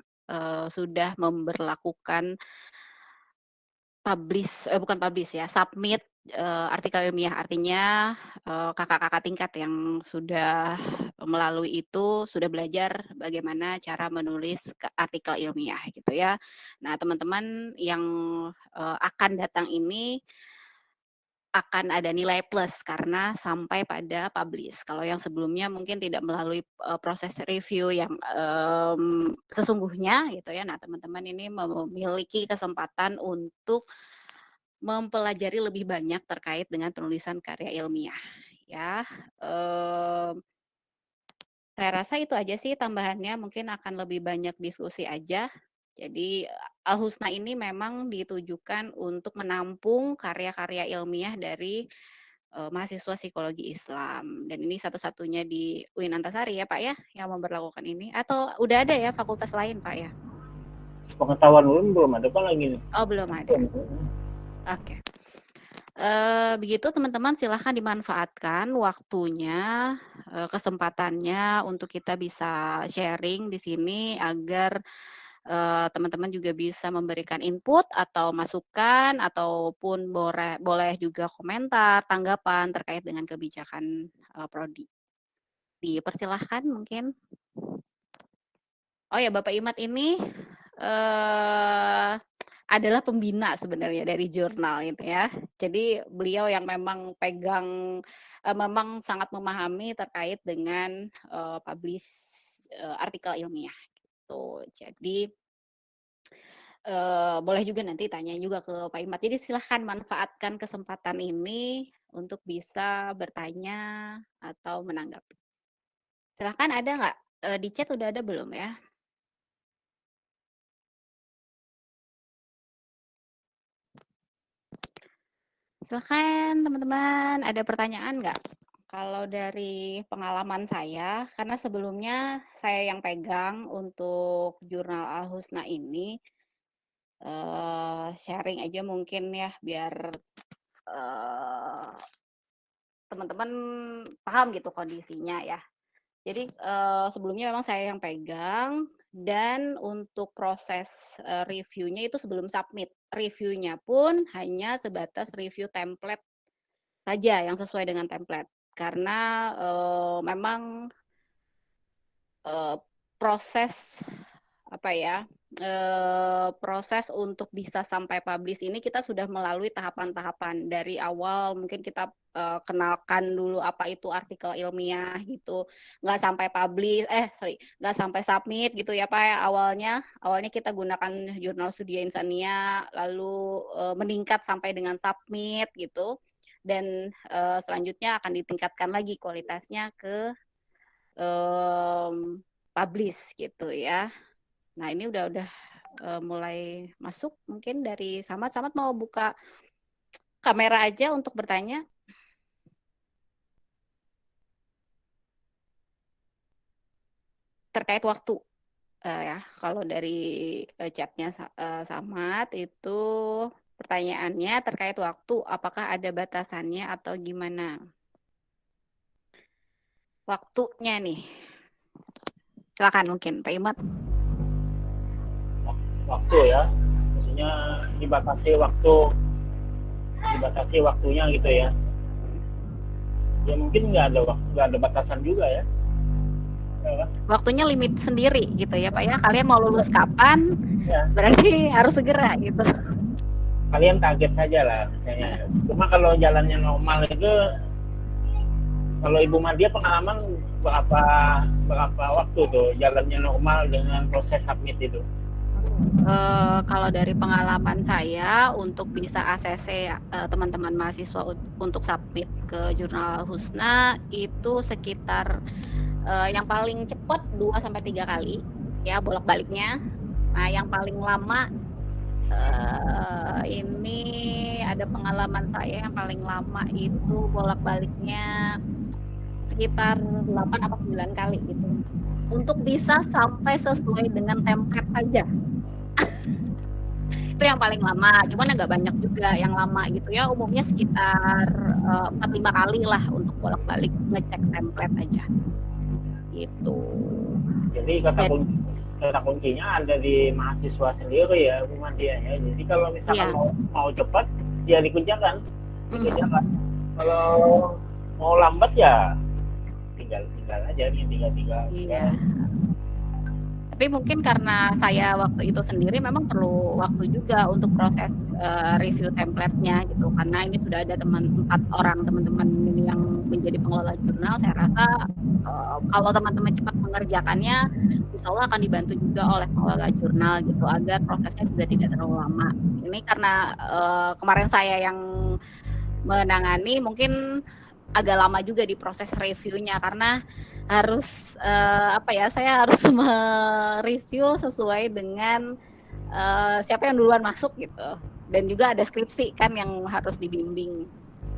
sudah memberlakukan submit artikel ilmiah, artinya kakak-kakak tingkat yang sudah melalui itu sudah belajar bagaimana cara menulis artikel ilmiah gitu ya. Nah teman-teman yang akan datang ini akan ada nilai plus karena sampai pada publish. Kalau yang sebelumnya mungkin tidak melalui proses review yang sesungguhnya gitu ya. Nah, teman-teman ini memiliki kesempatan untuk mempelajari lebih banyak terkait dengan penulisan karya ilmiah ya. Saya rasa itu aja sih tambahannya, mungkin akan lebih banyak diskusi aja. Jadi Al-Husna ini memang ditujukan untuk menampung karya-karya ilmiah dari mahasiswa psikologi Islam. Dan ini satu-satunya di UIN Antasari ya Pak ya, yang memberlakukan ini. Atau udah ada ya fakultas lain Pak ya? Pengetahuan belum ada kan lagi nih. Oh belum ada. Oke. Begitu teman-teman, silahkan dimanfaatkan waktunya, kesempatannya untuk kita bisa sharing di sini agar teman-teman juga bisa memberikan input atau masukan ataupun boleh juga komentar, tanggapan terkait dengan kebijakan prodi. Dipersilahkan mungkin. Oh ya, Bapak Imad ini adalah pembina sebenarnya dari jurnal itu ya. Jadi beliau yang memang pegang, memang sangat memahami terkait dengan publish artikel ilmiah gitu. Jadi boleh juga nanti tanya juga ke Pak Imad. Jadi silahkan manfaatkan kesempatan ini untuk bisa bertanya atau menanggapi. Silahkan, ada nggak? Di chat udah ada belum ya? Silahkan teman-teman, ada pertanyaan nggak? Kalau dari pengalaman saya, karena sebelumnya saya yang pegang untuk jurnal Al-Husna ini, sharing aja mungkin ya, biar teman-teman paham gitu kondisinya ya. Jadi sebelumnya memang saya yang pegang, dan untuk proses reviewnya itu sebelum submit. Reviewnya pun hanya sebatas review template saja yang sesuai dengan template. Karena memang proses proses untuk bisa sampai publish ini kita sudah melalui tahapan-tahapan dari awal. Mungkin kita kenalkan dulu apa itu artikel ilmiah gitu, nggak sampai nggak sampai submit gitu ya Pak ya. Awalnya kita gunakan jurnal Studia Insania, lalu meningkat sampai dengan submit gitu. dan selanjutnya akan ditingkatkan lagi kualitasnya ke publish gitu ya. Nah ini udah mulai masuk, mungkin dari Samad mau buka kamera aja untuk bertanya. Terkait waktu ya, kalau dari chatnya Samad itu pertanyaannya terkait waktu, apakah ada batasannya atau gimana? Waktunya nih, silakan mungkin Pak Imad. Waktu ya, maksudnya dibatasi waktunya gitu ya. Ya mungkin nggak ada batasan juga ya. Waktunya limit sendiri gitu ya Pak ya. Kalian mau lulus kapan? Ya. Berarti harus segera gitu. Kalian target saja lah misalnya. Cuma kalau jalannya normal itu, kalau Ibu Madia pengalaman berapa waktu tuh jalannya normal dengan proses submit itu? Kalau dari pengalaman saya untuk bisa ACC teman-teman mahasiswa untuk submit ke Jurnal Husna itu sekitar yang paling cepat 2-3 kali ya bolak-baliknya. Nah yang paling lama ini ada pengalaman saya yang paling lama itu bolak-baliknya sekitar 8-9 kali gitu untuk bisa sampai sesuai dengan template saja. Itu yang paling lama, cuman agak banyak juga yang lama gitu ya, umumnya sekitar 4-5 kali lah untuk bolak-balik ngecek template aja gitu. Jadi kata kuncinya ada di mahasiswa sendiri ya Bu Madia ya. Jadi kalau misalkan mau cepat ya dikerjakan. Kalau mau lambat ya tinggal aja tinggal. Iya. Tapi mungkin karena saya waktu itu sendiri memang perlu waktu juga untuk proses review template-nya gitu, karena ini sudah ada 4 orang teman-teman ini yang menjadi pengelola jurnal. Saya rasa kalau teman-teman cepat mengerjakannya, insya Allah akan dibantu juga oleh pengelola jurnal gitu, agar prosesnya juga tidak terlalu lama. Ini karena kemarin saya yang menangani, mungkin agak lama juga di proses reviewnya karena harus saya harus mereview sesuai dengan siapa yang duluan masuk gitu, dan juga ada skripsi kan yang harus dibimbing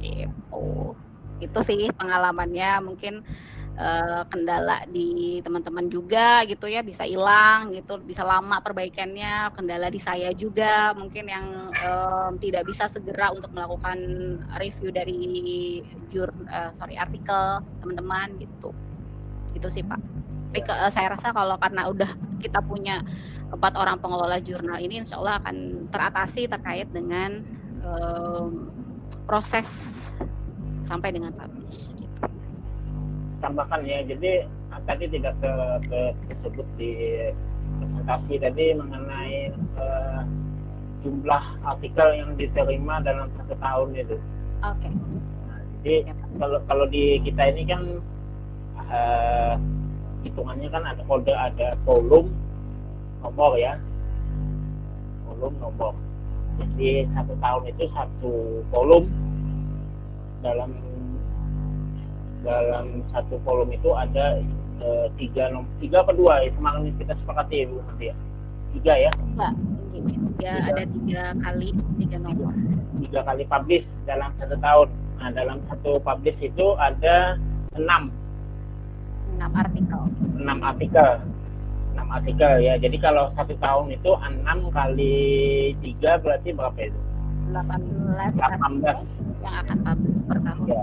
gitu. Itu sih pengalamannya. Mungkin kendala di teman-teman juga gitu ya, bisa hilang gitu, bisa lama perbaikannya. Kendala di saya juga mungkin yang tidak bisa segera untuk melakukan review dari artikel teman-teman gitu. Itu sih Pak. Tapi saya rasa kalau karena udah kita punya 4 orang pengelola jurnal ini, insya Allah akan teratasi terkait dengan proses sampai dengan publish gitu. Tambahkan ya, jadi tadi tidak tersebut di presentasi tadi mengenai jumlah artikel yang diterima dalam 1 tahun itu. Oke. Nah, jadi kalau di kita ini kan hitungannya kan ada kode, ada volume, nomor ya, volume, nomor. Jadi 1 tahun itu 1 volume. Dalam 1 volume itu ada 3 apa 2 itu kemarin kita sepakati Bu nanti ya, 3 ya. Enggak, ada 3 kali 3 nomor. 3 kali publish dalam 1 tahun. Nah dalam 1 publish itu ada 6 artikel ya. Jadi kalau 1 tahun itu 6 kali 3 berarti berapa itu? 18 yang akan publish per tahun ya.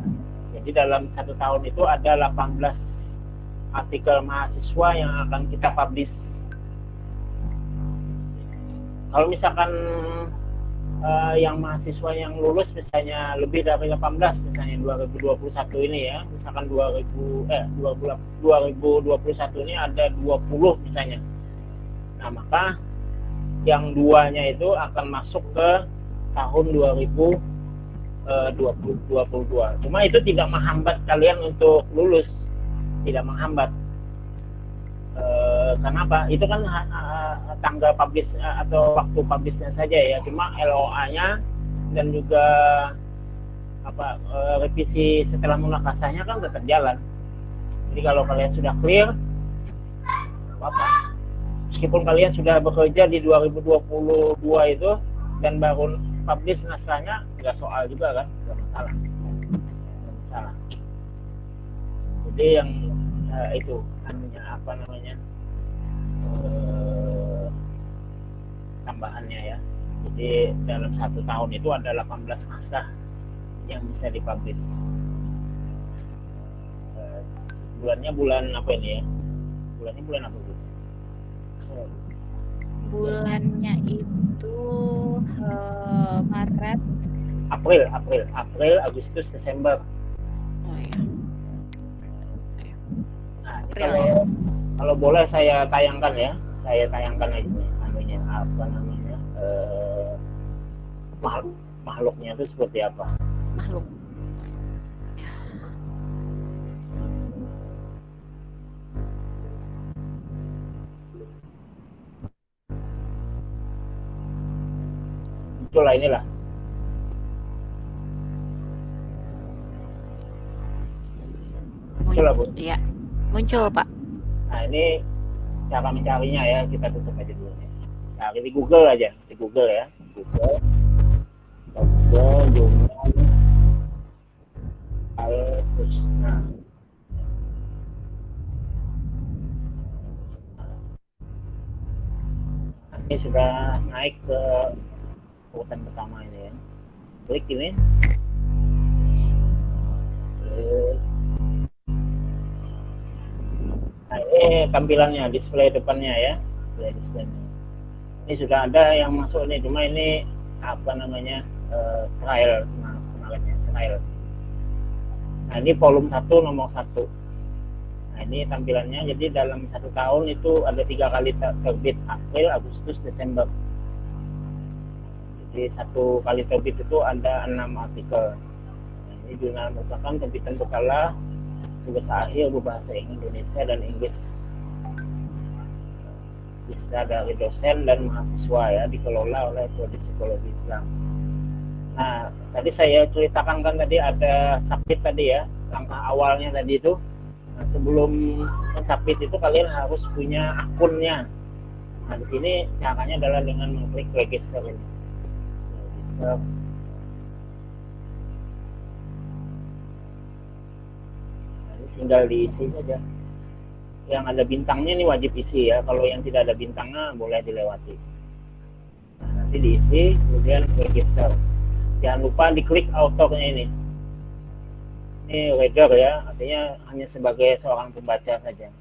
Jadi dalam 1 tahun itu ada 18 artikel mahasiswa yang akan kita publish. Kalau misalkan yang mahasiswa yang lulus misalnya lebih dari 18, misalnya 2021 ini ya, misalkan 2021 ini ada 20 misalnya. Nah maka yang 2-nya itu akan masuk ke tahun 2022. Cuma itu tidak menghambat kalian untuk lulus, tidak menghambat. Kenapa? Itu kan tanggal publish atau waktu publishnya saja ya. Cuma LOA-nya dan juga revisi setelah munakasahnya kan tetap jalan. Jadi kalau kalian sudah clear, apa? Meskipun kalian sudah bekerja di 2022 itu dan baru publish naskahnya, nggak soal juga kan, nggak masalah. Jadi yang itu tambahannya ya. Jadi dalam 1 tahun itu ada 18 naskah yang bisa dipublish. Bulannya bulan apa ini ya? Bulannya bulan apa Bu? Bulannya itu Maret. April, Agustus, Desember. Oh ya. Nah, April ya. kalau boleh saya tayangkan ya. Saya tayangkan aja makhluknya itu seperti apa. Makhluk. Itulah inilah. Muncul Bu. Iya, muncul Pak. Nah ini cara mencarinya ya, kita tutup aja dulu ya. Cari di Google aja, di Google ya. Google jurnal Al-Husna. Ini sudah naik ke urutan pertama ini ya. Klik ini. Nah ini tampilannya, display depannya ya. Displaynya. Ini sudah ada yang masuk nih, cuma ini trial, trial. Nah ini volume 1 nomor 1. Nah ini tampilannya, jadi dalam 1 tahun itu ada 3 kali terbit, April, Agustus, Desember. Jadi 1 kali terbit itu ada 6 artikel. Nah, ini jurnal merupakan terbitan berkala tugas akhir berbahasa Indonesia dan Inggris. Bisa dari dosen dan mahasiswa ya, dikelola oleh Prodi Psikologi Islam. Nah, tadi saya ceritakan kan tadi ada submit tadi ya, langkah awalnya tadi itu. Nah, sebelum submit itu kalian harus punya akunnya. Nah, di sini caranya adalah dengan mengklik register ini. Register. Nah, ini tinggal diisi saja. Yang ada bintangnya ini wajib isi ya. Kalau yang tidak ada bintangnya boleh dilewati. Nah, nanti diisi, kemudian register. Jangan lupa diklik author-nya ini. Ini reader ya, artinya hanya sebagai seorang pembaca saja.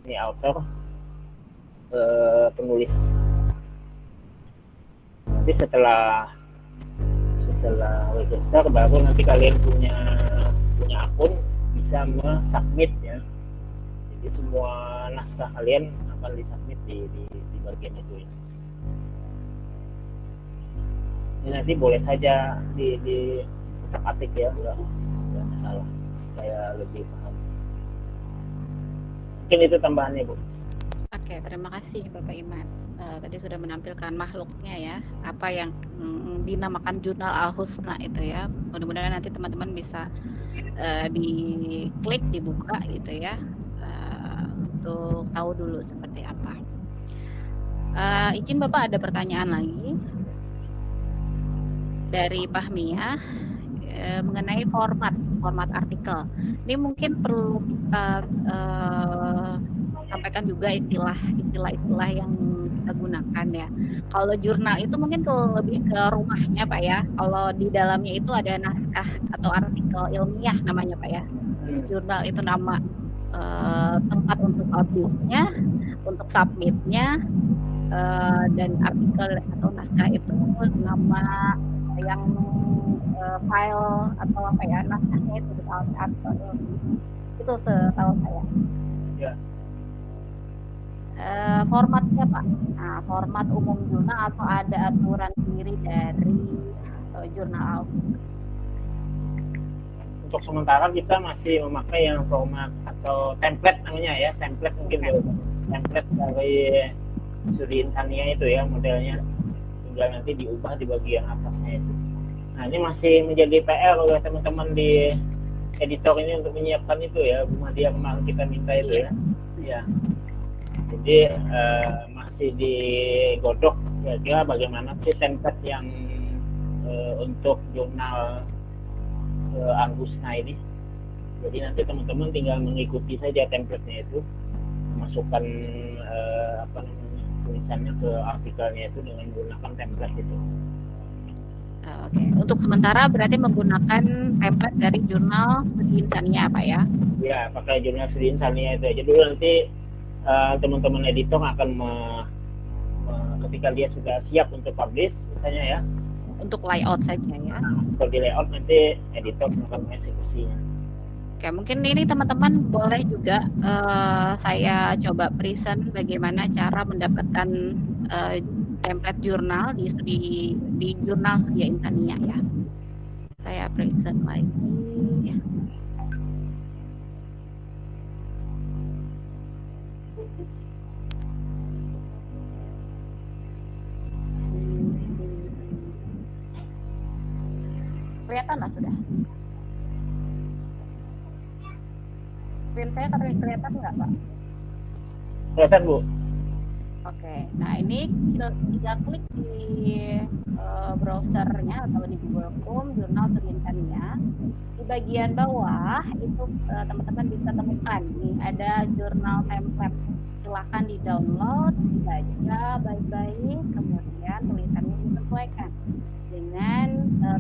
Ini author, penulis. Nanti setelah register baru nanti kalian punya akun, bisa submit ya. Jadi semua naskah kalian akan disubmit di bagian itu ya. Ini nanti boleh saja di atik ya, enggak masalah. Saya lebih paham. Mungkin itu tambahannya Bu. Oke, terima kasih Bapak Imat. Tadi sudah menampilkan makhluknya ya, apa yang dinamakan jurnal Al-Husna itu ya. Mudah-mudahan nanti teman-teman bisa diklik, dibuka gitu ya. Untuk tahu dulu seperti apa. Izin Bapak ada pertanyaan lagi dari Pahmiyah mengenai format artikel. Ini mungkin perlu kita sampaikan juga istilah-istilah yang kita gunakan ya. Kalau jurnal itu mungkin lebih ke rumahnya Pak ya. Kalau di dalamnya itu ada naskah atau artikel ilmiah namanya Pak ya. Jurnal itu nama tempat untuk publish-nya, untuk submit-nya, dan artikel atau naskah itu nama yang file atau apa ya, naskahnya itu itu setahu saya. Ya. Formatnya Pak, nah format umum jurnal atau ada aturan sendiri dari jurnal Al-Husna? Untuk sementara kita masih memakai yang format atau template namanya ya, template mungkin template dari studi insania itu ya modelnya, tinggal nanti diubah di bagian atasnya itu. Nah, ini masih menjadi PR oleh teman-teman di editor ini untuk menyiapkan itu ya, Bu Madia kemarin kita minta itu ya. Ya. Jadi masih digodok kira-kira bagaimana sih template yang untuk jurnal Angusna ini. Jadi nanti teman-teman tinggal mengikuti saja template-nya itu, masukkan tulisannya ke artikelnya itu dengan menggunakan template itu. Oke, untuk sementara berarti menggunakan template dari jurnal Studi Insania, Pak ya? Ya, pakai jurnal Studi Insania itu aja dulu. Nanti teman-teman editor akan ketika dia sudah siap untuk publish, misalnya ya. Untuk layout saja ya. Kalau di layout nanti editor akan mengeksekusinya. Oke, mungkin ini teman-teman boleh juga saya coba present bagaimana cara mendapatkan template jurnal di jurnal Studi Insania ya. Saya present lagi. Kelihatan lah sudah. Screen saya kelihatan nggak, Pak? Kelihatan, Bu. Oke, nah ini kita klik di browsernya atau di Google Chrome jurnal Studi Insania. Di bagian bawah itu teman-teman bisa temukan nih ada jurnal template. Silahkan di download, dibaca baik-baik, kemudian tulisannya disesuaikan dengan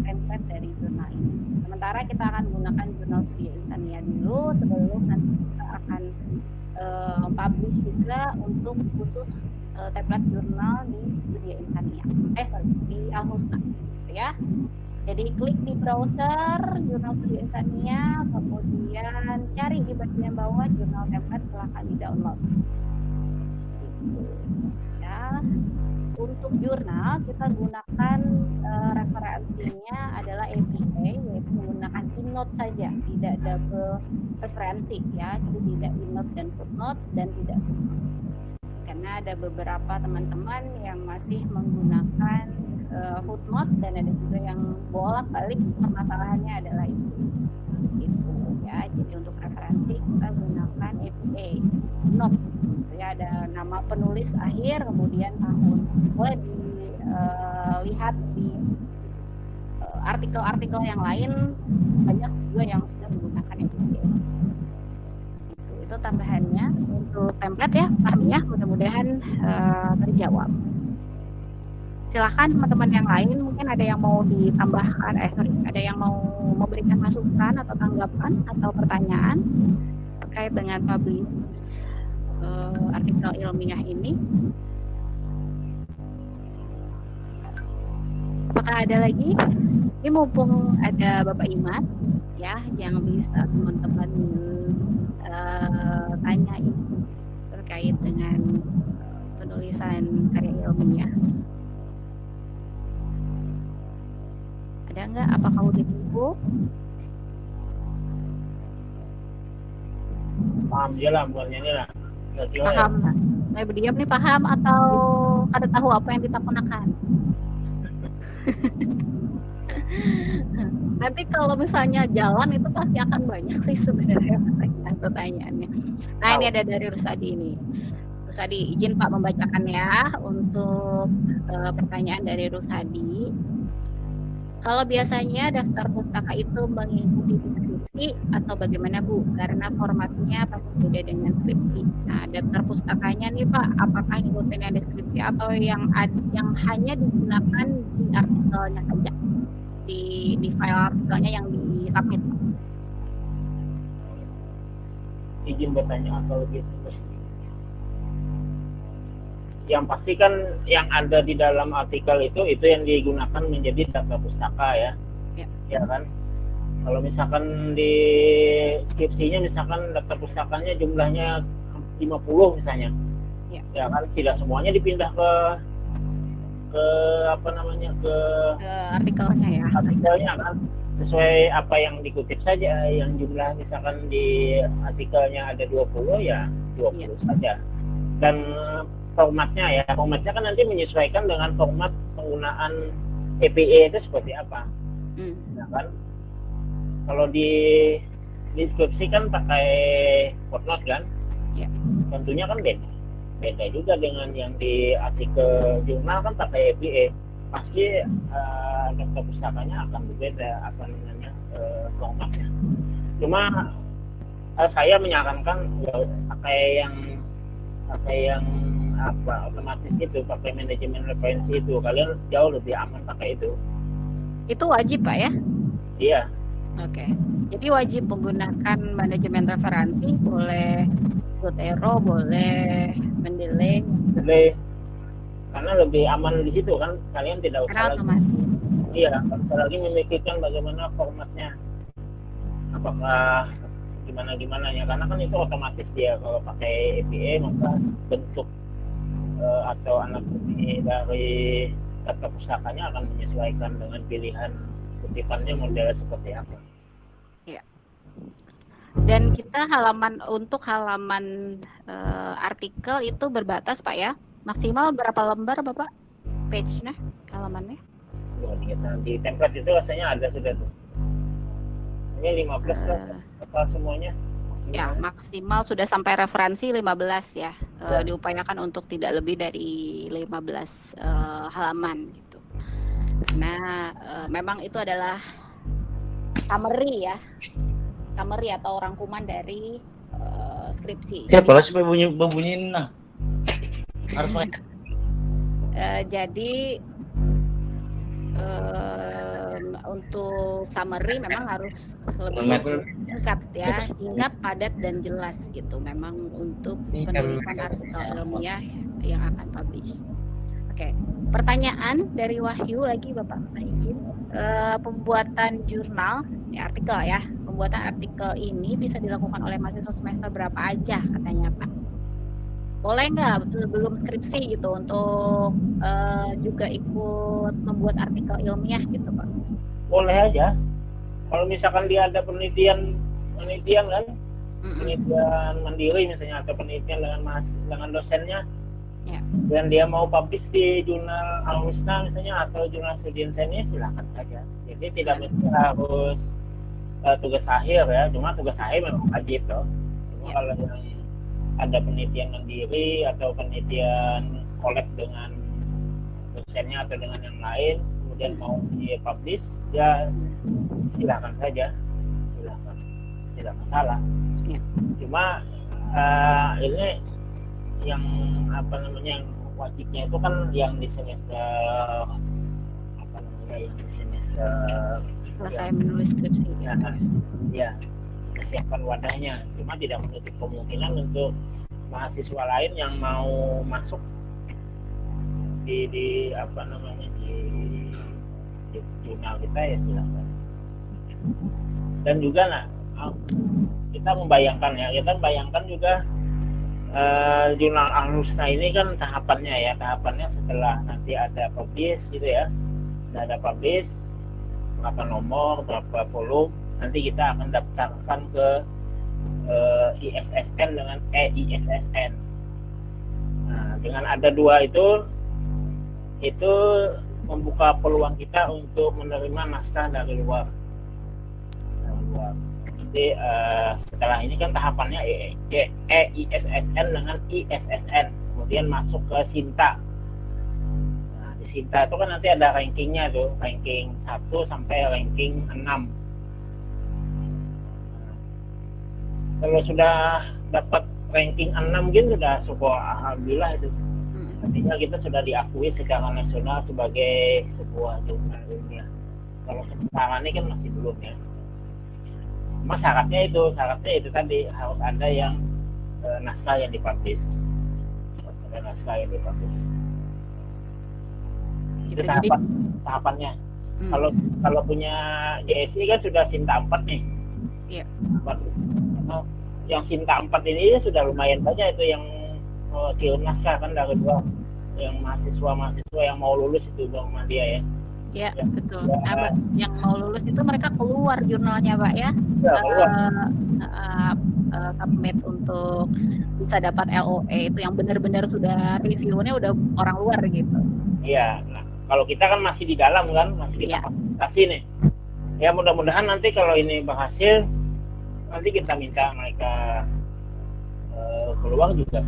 template dari jurnal ini. Sementara kita akan menggunakan jurnal Studi Insania dulu sebelum nanti kita akan publish juga untuk khusus template jurnal di Studi Insania. Di Al-Husna, ya. Jadi klik di browser jurnal Studi Insania, kemudian cari di bagian bawah jurnal template, silahkan di download. Ya. Untuk jurnal kita gunakan referensinya adalah APA, yaitu menggunakan EndNote saja, tidak double referensi ya, jadi tidak EndNote dan footnote dan tidak footnote. Karena ada beberapa teman-teman yang masih menggunakan footnote dan ada juga yang bolak-balik permasalahannya adalah itu ya. Jadi untuk referensi kita gunakan APA note ya, ada nama penulis akhir kemudian tahun. Boleh dilihat di artikel-artikel yang lain, banyak juga yang sudah menggunakan APA. Itu tambahannya untuk template ya, paham ya, mudah-mudahan terjawab. Silahkan teman-teman yang lain, mungkin ada yang mau ditambahkan, ada yang mau memberikan masukan atau tanggapan atau pertanyaan terkait dengan publish artikel ilmiah ini. Apakah ada lagi? Ini mumpung ada Bapak Imat, ya, yang bisa teman-teman tanyain terkait dengan penulisan karya ilmiah. Ada nggak? Apakah udah cukup? Paham aja lah buatnya ini lah. Paham nggak? Saya berdiam nih, paham atau kada tahu apa yang kita gunakan? Nanti kalau misalnya jalan itu pasti akan banyak sih sebenarnya pertanyaannya. Nah, ini ada dari Rusadi ini. Rusadi, izin Pak membacakan ya untuk pertanyaan dari Rusadi. Kalau biasanya daftar pustaka itu mengikuti deskripsi atau bagaimana Bu? Karena formatnya pasti beda dengan skripsi. Nah, daftar pustakanya nih Pak, apakah ngikutin deskripsi atau yang hanya digunakan di artikelnya saja, di file artikelnya yang di-submit? Izin bertanya atau lebih yang pasti kan yang ada di dalam artikel itu yang digunakan menjadi daftar pustaka ya. Ya kan? Kalau misalkan di skripsinya misalkan daftar pustakanya jumlahnya 50 misalnya. Ya kan, tidak semuanya dipindah ke artikelnya ya. Artikelnya kan sesuai apa yang dikutip saja, yang jumlah misalkan di artikelnya ada 20 ya 20 saja. Dan formatnya kan nanti menyesuaikan dengan format penggunaan APA itu seperti apa. Ya kan? Kalau di skripsi kan pakai footnote kan? Ya. Tentunya kan beda juga dengan yang di artikel jurnal kan pakai EPA. Pasti daftar pustakanya akan berbeda formatnya. Cuma saya menyarankan ya, pakai yang otomatis itu, pakai manajemen referensi itu. Kalian jauh lebih aman pakai itu. Itu wajib Pak ya? Iya. Oke. Jadi wajib menggunakan manajemen referensi, boleh Zotero, boleh Mendeley. Karena lebih aman di situ kan, kalian tidak usah lagi memikirkan bagaimana formatnya, apakah gimana ya, karena kan itu otomatis dia kalau pakai EPA maka bentuk atau anatomi dari daftar pustakanya akan menyesuaikan dengan pilihan kutipannya model seperti apa. Ya. Dan kita untuk halaman artikel itu berbatas Pak ya? Maksimal berapa lembar Bapak page-nya, halamannya? Di template itu rasanya ada sudah tuh. Ini 15 apa semuanya? Maksimal. Ya, maksimal sudah sampai referensi 15 ya. Diupayakan untuk tidak lebih dari 15 halaman gitu. Nah, memang itu adalah summary ya. Summary atau rangkuman dari skripsi. Siapa sih bunyiin nah? Harus main. Jadi untuk summary memang harus lebih singkat ya, singkat, padat dan jelas gitu. Memang untuk penulisan artikel ilmiah yang akan publish. Oke, pertanyaan dari Wahyu lagi Bapak, izin. Pembuatan jurnal, ya artikel ya. Pembuatan artikel ini bisa dilakukan oleh mahasiswa semester berapa aja katanya Pak? Boleh nggak sebelum skripsi gitu untuk juga ikut membuat artikel ilmiah gitu Pak? Boleh aja. Kalau misalkan dia ada penelitian kan, penelitian mandiri misalnya atau penelitian dengan dosennya, ya. Dan dia mau publish di jurnal Al-Husna misalnya atau jurnal Studi Sains, silakan saja. Jadi tidak mesti harus tugas akhir ya, cuma tugas akhir memang wajib toh. Cuma kalau yang ada penelitian mandiri atau penelitian kolab dengan dosennya atau dengan yang lain, kemudian mau di-publish, ya silakan saja, silakan, tidak masalah. Ya. Cuma ini yang yang wajibnya itu kan yang di semester selesai menulis skripsi. Ya, siapkan wadahnya. Cuma tidak menutup kemungkinan untuk mahasiswa lain yang mau masuk di jurnal kita ya silakan. Dan juga kita membayangkan juga jurnal Al-Husna ini kan tahapannya setelah nanti ada publish gitu ya. Ada publish berapa nomor, berapa volume, nanti kita akan daftarkan ke ISSN dengan EISSN. Nah, dengan ada dua itu membuka peluang kita untuk menerima naskah dari luar. Jadi setelah ini kan tahapannya EISSN dengan ISSN, kemudian masuk ke Sinta. Nah, di Sinta itu kan nanti ada rankingnya tuh, ranking 1 sampai ranking 6. Nah, kalau sudah dapat ranking 6 gitu sudah syukur alhamdulillah itu. Artinya kita sudah diakui secara nasional sebagai sebuah jurnal ilmiah. Kalau sekarang ini kan masih belum ya. Cuma syaratnya itu tadi harus ada yang naskah yang dipublish. Itu tahapannya. Kalau punya JSI kan sudah Sinta 4 nih. Iya. Yang Sinta 4 ini sudah lumayan banyak itu yang kirim naskah kan dari luar, yang mahasiswa yang mau lulus itu Bang Madia ya. Ya, betul. Nah, yang mau lulus itu mereka keluar jurnalnya Pak ya. Submit untuk bisa dapat LOE itu yang benar-benar sudah reviewnya udah orang luar gitu. Iya. Nah, kalau kita kan masih di dalam kan, masih di kapasitasi nih. Ya mudah-mudahan nanti kalau ini berhasil, nanti kita minta mereka keluar juga,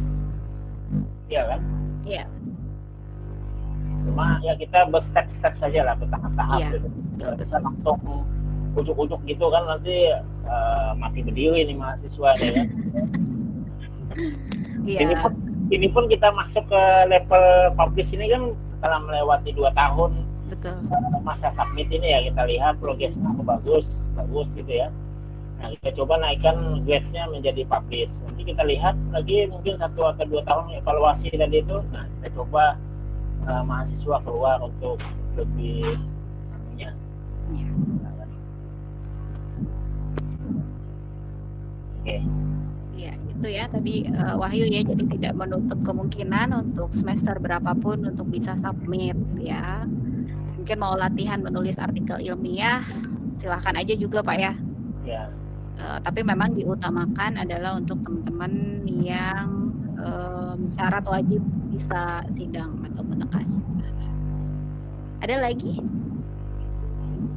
iya kan? Iya. Cuma ya kita berstep-step saja lah, bertahap-tahap Iya, gitu. betul. Bisa langsung ujuk-ujuk gitu kan nanti mati berdiri nih mahasiswa ya kan. Iya, Ini pun kita masuk ke level publish ini kan setelah melewati 2 tahun betul. masa submit ini ya, kita lihat progresnya bagus gitu ya. Nah, kita coba naikkan grade-nya menjadi publish. Nanti kita lihat lagi mungkin 1 atau 2 tahun evaluasi tadi itu. Nah, kita coba mahasiswa keluar untuk lebih Iya. Oke. Iya, itu ya tadi Wahyu ya, jadi tidak menutup kemungkinan untuk semester berapapun untuk bisa submit ya. Mungkin mau latihan menulis artikel ilmiah, silakan aja juga Pak ya. Ya. Tapi memang diutamakan adalah untuk teman-teman yang syarat wajib bisa sidang atau mutaqasyir. Ada lagi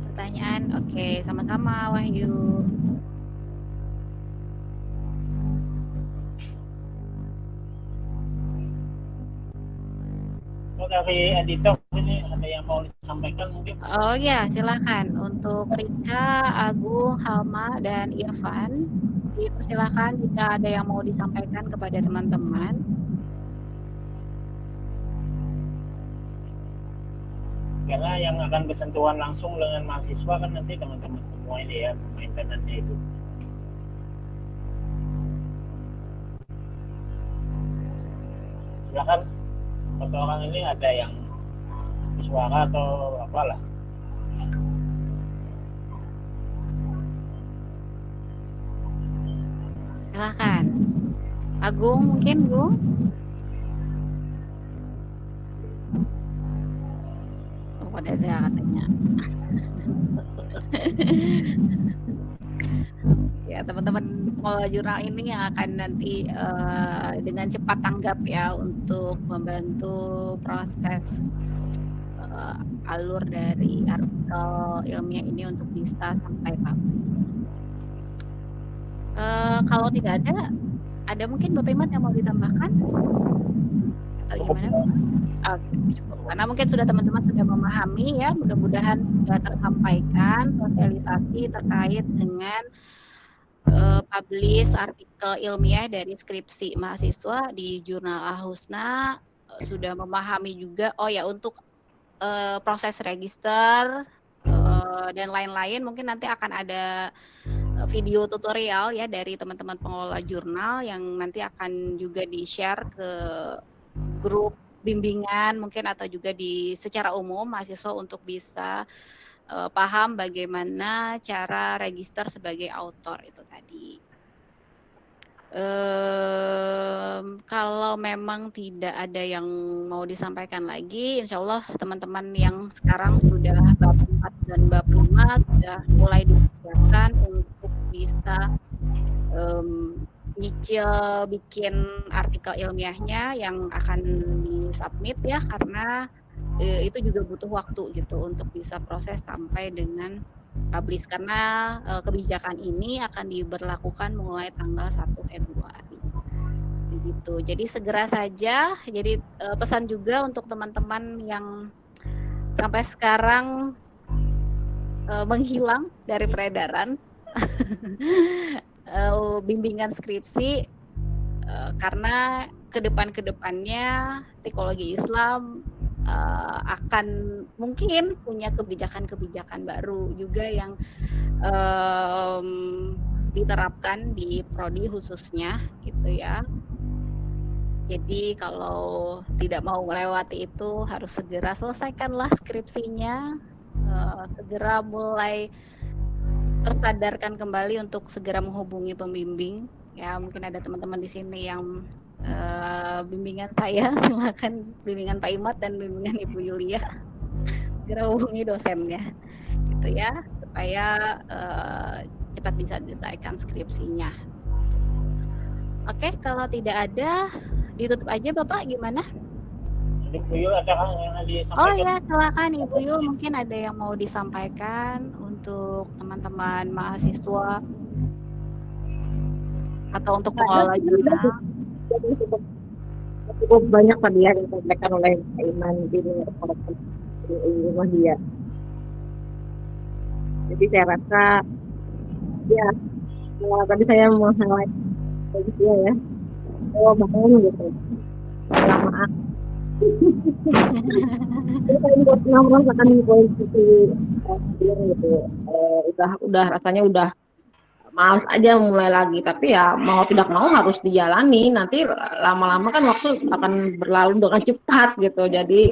pertanyaan? Oke, sama-sama Wahyu. Oh, dari editor ini ada yang mau disampaikan mungkin? Oh ya, silakan untuk Rika, Agung, Halma, dan Irfan. Dipersilakan jika ada yang mau disampaikan kepada teman-teman. Karena yang akan bersentuhan langsung dengan mahasiswa kan nanti teman-teman semua ini ya, maintenance-nya itu. Silakan, satu orang ini ada yang suara atau apalah. Silakan. Agung mungkin, Gung? Oh, ada katanya. Ya, teman-teman pengelola jurnal ini yang akan nanti dengan cepat tanggap ya untuk membantu proses alur dari artikel ilmiah ini untuk bisa sampai publish. Kalau tidak ada mungkin Bapak Imat yang mau ditambahkan? Atau gimana? Oke, cukup. Karena mungkin sudah teman-teman sudah memahami ya, mudah-mudahan sudah tersampaikan sosialisasi terkait dengan publish artikel ilmiah dari skripsi mahasiswa di Jurnal Al-Husna, sudah memahami juga untuk proses register dan lain-lain. Mungkin nanti akan ada video tutorial ya dari teman-teman pengelola jurnal yang nanti akan juga di-share ke grup bimbingan mungkin atau juga secara umum mahasiswa untuk bisa paham bagaimana cara register sebagai author itu tadi. Kalau memang tidak ada yang mau disampaikan lagi, insya Allah teman-teman yang sekarang sudah bab 4 dan bab 5 sudah mulai disiapkan untuk bisa nyicil bikin artikel ilmiahnya yang akan disubmit ya, karena itu juga butuh waktu gitu untuk bisa proses sampai dengan publish, karena kebijakan ini akan diberlakukan mulai tanggal 1 Februari begitu. Jadi segera saja. Jadi pesan juga untuk teman-teman yang sampai sekarang menghilang dari peredaran bimbingan skripsi, karena kedepannya psikologi Islam akan mungkin punya kebijakan-kebijakan baru juga yang diterapkan di prodi khususnya gitu ya. Jadi kalau tidak mau melewati itu harus segera selesaikanlah skripsinya, segera mulai tersadarkan kembali untuk segera menghubungi pembimbing ya. Mungkin ada teman-teman di sini yang bimbingan saya, silakan bimbingan Pak Imat dan bimbingan Ibu Yulia, segera hubungi dosennya gitu ya, supaya cepat bisa diselesaikan skripsinya. Oke, kalau tidak ada ditutup aja Bapak, gimana? Ibu Yul ada yang disampaikan? Oh ya, silakan Ibu Yul, mungkin ada yang mau disampaikan untuk teman-teman mahasiswa atau untuk Ada pengelola sih, jurnal? jadi cukup banyak tadi ya yang disampaikan oleh Pak Iman di rumah dia. Jadi saya rasa ya tadi saya mau highlight gitu ya, bangun gitu kelamaan. Jadi saya juga pernah merasakan posisi gitu, udah rasanya udah males aja mulai lagi, tapi ya mau tidak mau harus dijalani. Nanti lama-lama kan waktu akan berlalu dengan cepat gitu. Jadi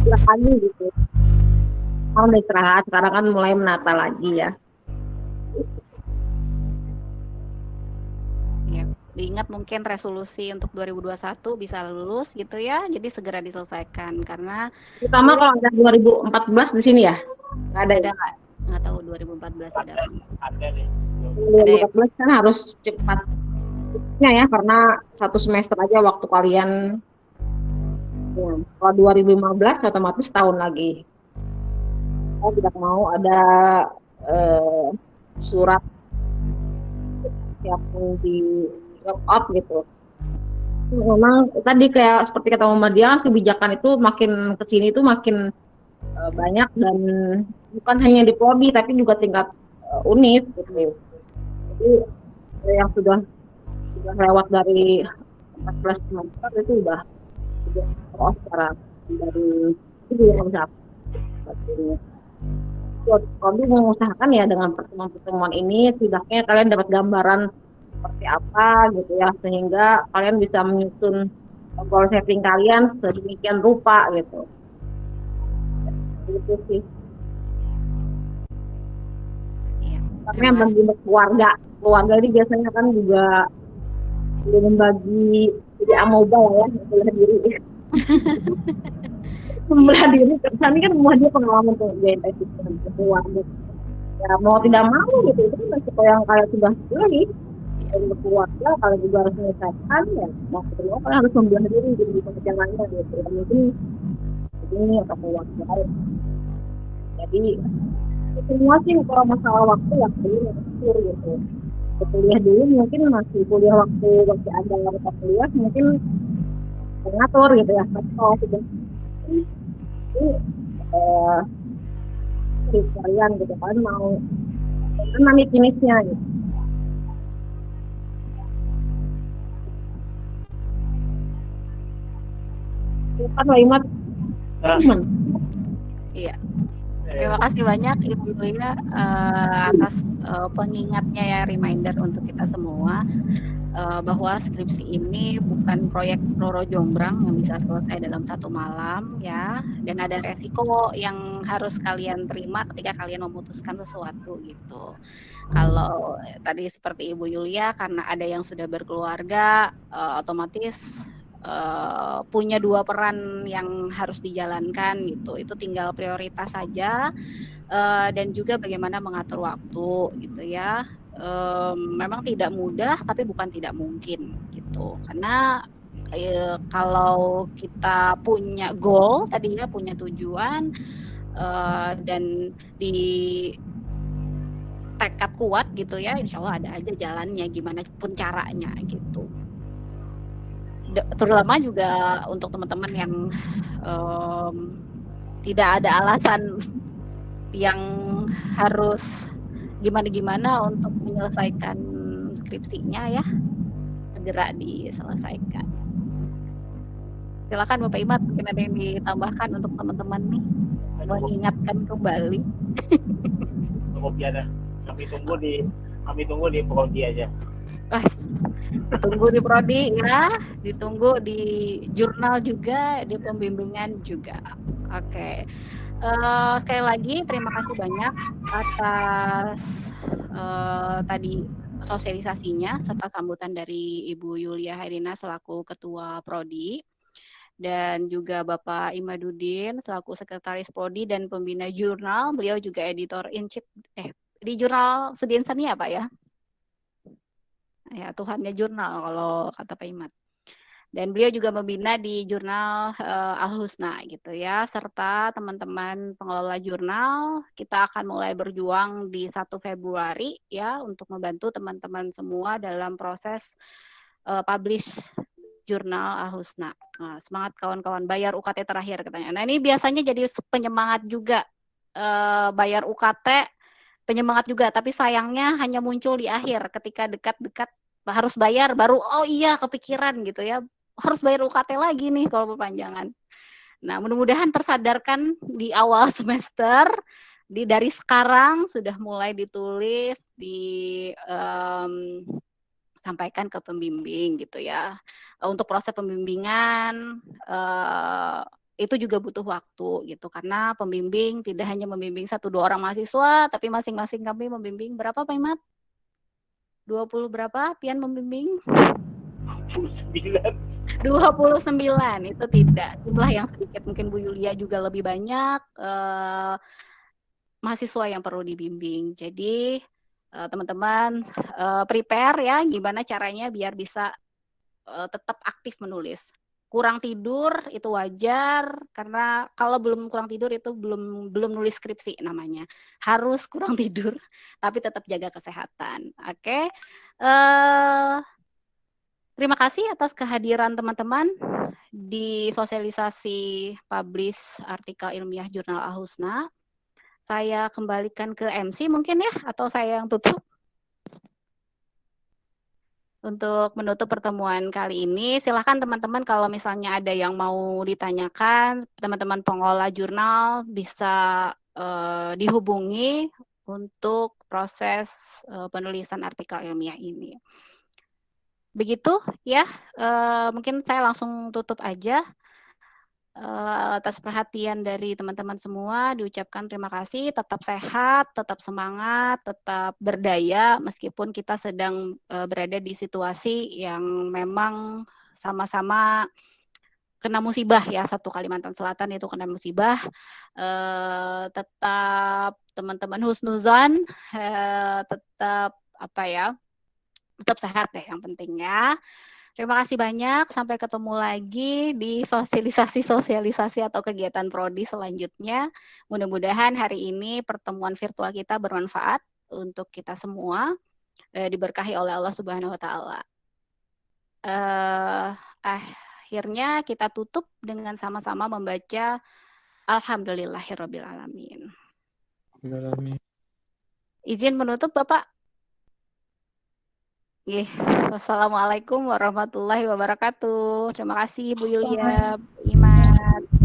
lagi gitu. Mau istirahat, sekarang kan mulai menata lagi ya. Ya, diingat mungkin resolusi untuk 2021 bisa lulus gitu ya. Jadi segera diselesaikan karena Terutama kalau ada 2014 di sini ya. Nggak ada ya? nggak tahu 2014 ada apa. Ada nih. 2014 kan harus cepatnya ya, karena 1 semester aja waktu kalian. Ya, kalau 2015 otomatis tahun lagi. Saya tidak mau ada surat yang di drop out gitu. Memang tadi kayak seperti kata Muhammadiyah, kebijakan itu makin kesini itu makin banyak, dan bukan hanya di prodi tapi juga tingkat univ gitu. Jadi yang sudah lewat dari 14 semester itu udah secara dari itu ya misalnya. Prodi mengusahakan ya dengan pertemuan-pertemuan ini setidaknya kalian dapat gambaran seperti apa gitu ya, sehingga kalian bisa menyusun goal setting kalian sedemikian rupa gitu. Itu sih. Iya, Karena bagi keluarga ini biasanya kan juga membagi jadi amoeba ya, membelah diri. Membelah diri, karena ini kan semua dia pengalaman tuh dia keluarga. Ya mau tidak mau gitu, itu kan resiko yang kalian sudah pilih. Dan berkeluarga, kalian juga harus menyelesaikan ya. Mau kedua kalian harus membelah diri jadi pekerjaan lainnya gitu. Ya, mungkin ini atau keluarga lain. Jadi semua sih kalau masalah waktu ya perlu mengatur gitu. Kuliah dulu mungkin masih kuliah waktu ada mata kuliah mungkin mengatur gitu ya. Tapi kalau sudah ini kalian gitu kan mau mana jenisnya gitu. Bukan Waimat. Iya. Terima kasih banyak Ibu Yulia atas pengingatnya ya, reminder untuk kita semua bahwa skripsi ini bukan proyek Roro Jonggrang yang bisa selesai dalam 1 malam ya, dan ada resiko yang harus kalian terima ketika kalian memutuskan sesuatu gitu. Kalau tadi seperti Ibu Yulia, karena ada yang sudah berkeluarga, otomatis punya 2 peran yang harus dijalankan gitu. Itu tinggal prioritas saja, dan juga bagaimana mengatur waktu gitu ya. Memang tidak mudah tapi bukan tidak mungkin gitu. Karena kalau kita punya goal tadinya, punya tujuan, dan di tekad kuat gitu ya, insya Allah ada aja jalannya gimana pun caranya gitu. Terutama juga untuk teman-teman yang tidak ada alasan yang harus gimana-gimana untuk menyelesaikan skripsinya ya, segera diselesaikan. Silakan Bapak Imat, mungkin ada yang ditambahkan untuk teman-teman nih, mengingatkan kembali. Cukup ya dah. Kami tunggu di prodi aja. Ditunggu di prodi ya, ditunggu di jurnal juga, di pembimbingan juga. Oke. Sekali lagi terima kasih banyak atas tadi sosialisasinya serta sambutan dari Ibu Yulia Hairina selaku Ketua Prodi, dan juga Bapak Imaduddin selaku Sekretaris Prodi dan Pembina Jurnal. Beliau juga Editor in Chief di Jurnal Sudian Sania Pak ya. Ya, Tuhannya jurnal kalau kata Pak Imat. Dan beliau juga membina di jurnal Al-Husna gitu ya, serta teman-teman pengelola jurnal. Kita akan mulai berjuang di 1 Februari ya untuk membantu teman-teman semua dalam proses publish jurnal Al-Husna. Nah, semangat kawan-kawan, bayar UKT terakhir katanya. Nah, ini biasanya jadi penyemangat juga, bayar UKT penyemangat juga, tapi sayangnya hanya muncul di akhir ketika dekat-dekat harus bayar baru oh iya kepikiran gitu ya, harus bayar UKT lagi nih kalau perpanjangan. Nah, mudah-mudahan tersadarkan di awal semester, dari sekarang sudah mulai ditulis, sampaikan ke pembimbing gitu ya. Untuk proses pembimbingan itu juga butuh waktu gitu, karena pembimbing tidak hanya membimbing 1-2 orang mahasiswa, tapi masing-masing kami membimbing berapa Pak Imat? 20 berapa Pian membimbing? 29 itu tidak jumlah yang sedikit, mungkin Bu Yulia juga lebih banyak mahasiswa yang perlu dibimbing. Jadi teman-teman prepare ya, gimana caranya biar bisa tetap aktif menulis. Kurang tidur itu wajar, karena kalau belum kurang tidur itu belum nulis skripsi namanya. Harus kurang tidur, tapi tetap jaga kesehatan. Oke. Terima kasih atas kehadiran teman-teman di sosialisasi publish artikel ilmiah jurnal Al-Husna. Saya kembalikan ke MC mungkin ya, atau saya yang tutup. Untuk menutup pertemuan kali ini, silahkan teman-teman kalau misalnya ada yang mau ditanyakan, teman-teman pengelola jurnal bisa dihubungi untuk proses penulisan artikel ilmiah ini. Begitu ya, mungkin saya langsung tutup aja. Atas perhatian dari teman-teman semua diucapkan terima kasih, tetap sehat, tetap semangat, tetap berdaya meskipun kita sedang berada di situasi yang memang sama-sama kena musibah ya, satu Kalimantan Selatan itu kena musibah. Tetap teman-teman husnuzan, tetap tetap sehat deh yang penting ya. Terima kasih banyak, sampai ketemu lagi di sosialisasi atau kegiatan prodi selanjutnya. Mudah-mudahan hari ini pertemuan virtual kita bermanfaat untuk kita semua, diberkahi oleh Allah Subhanahu wa Ta'ala. Akhirnya kita tutup dengan sama-sama membaca Alhamdulillahirabbil alamin. Izin menutup Bapak. Wassalamualaikum warahmatullahi wabarakatuh. Terima kasih Bu Yulia, Bu Imat.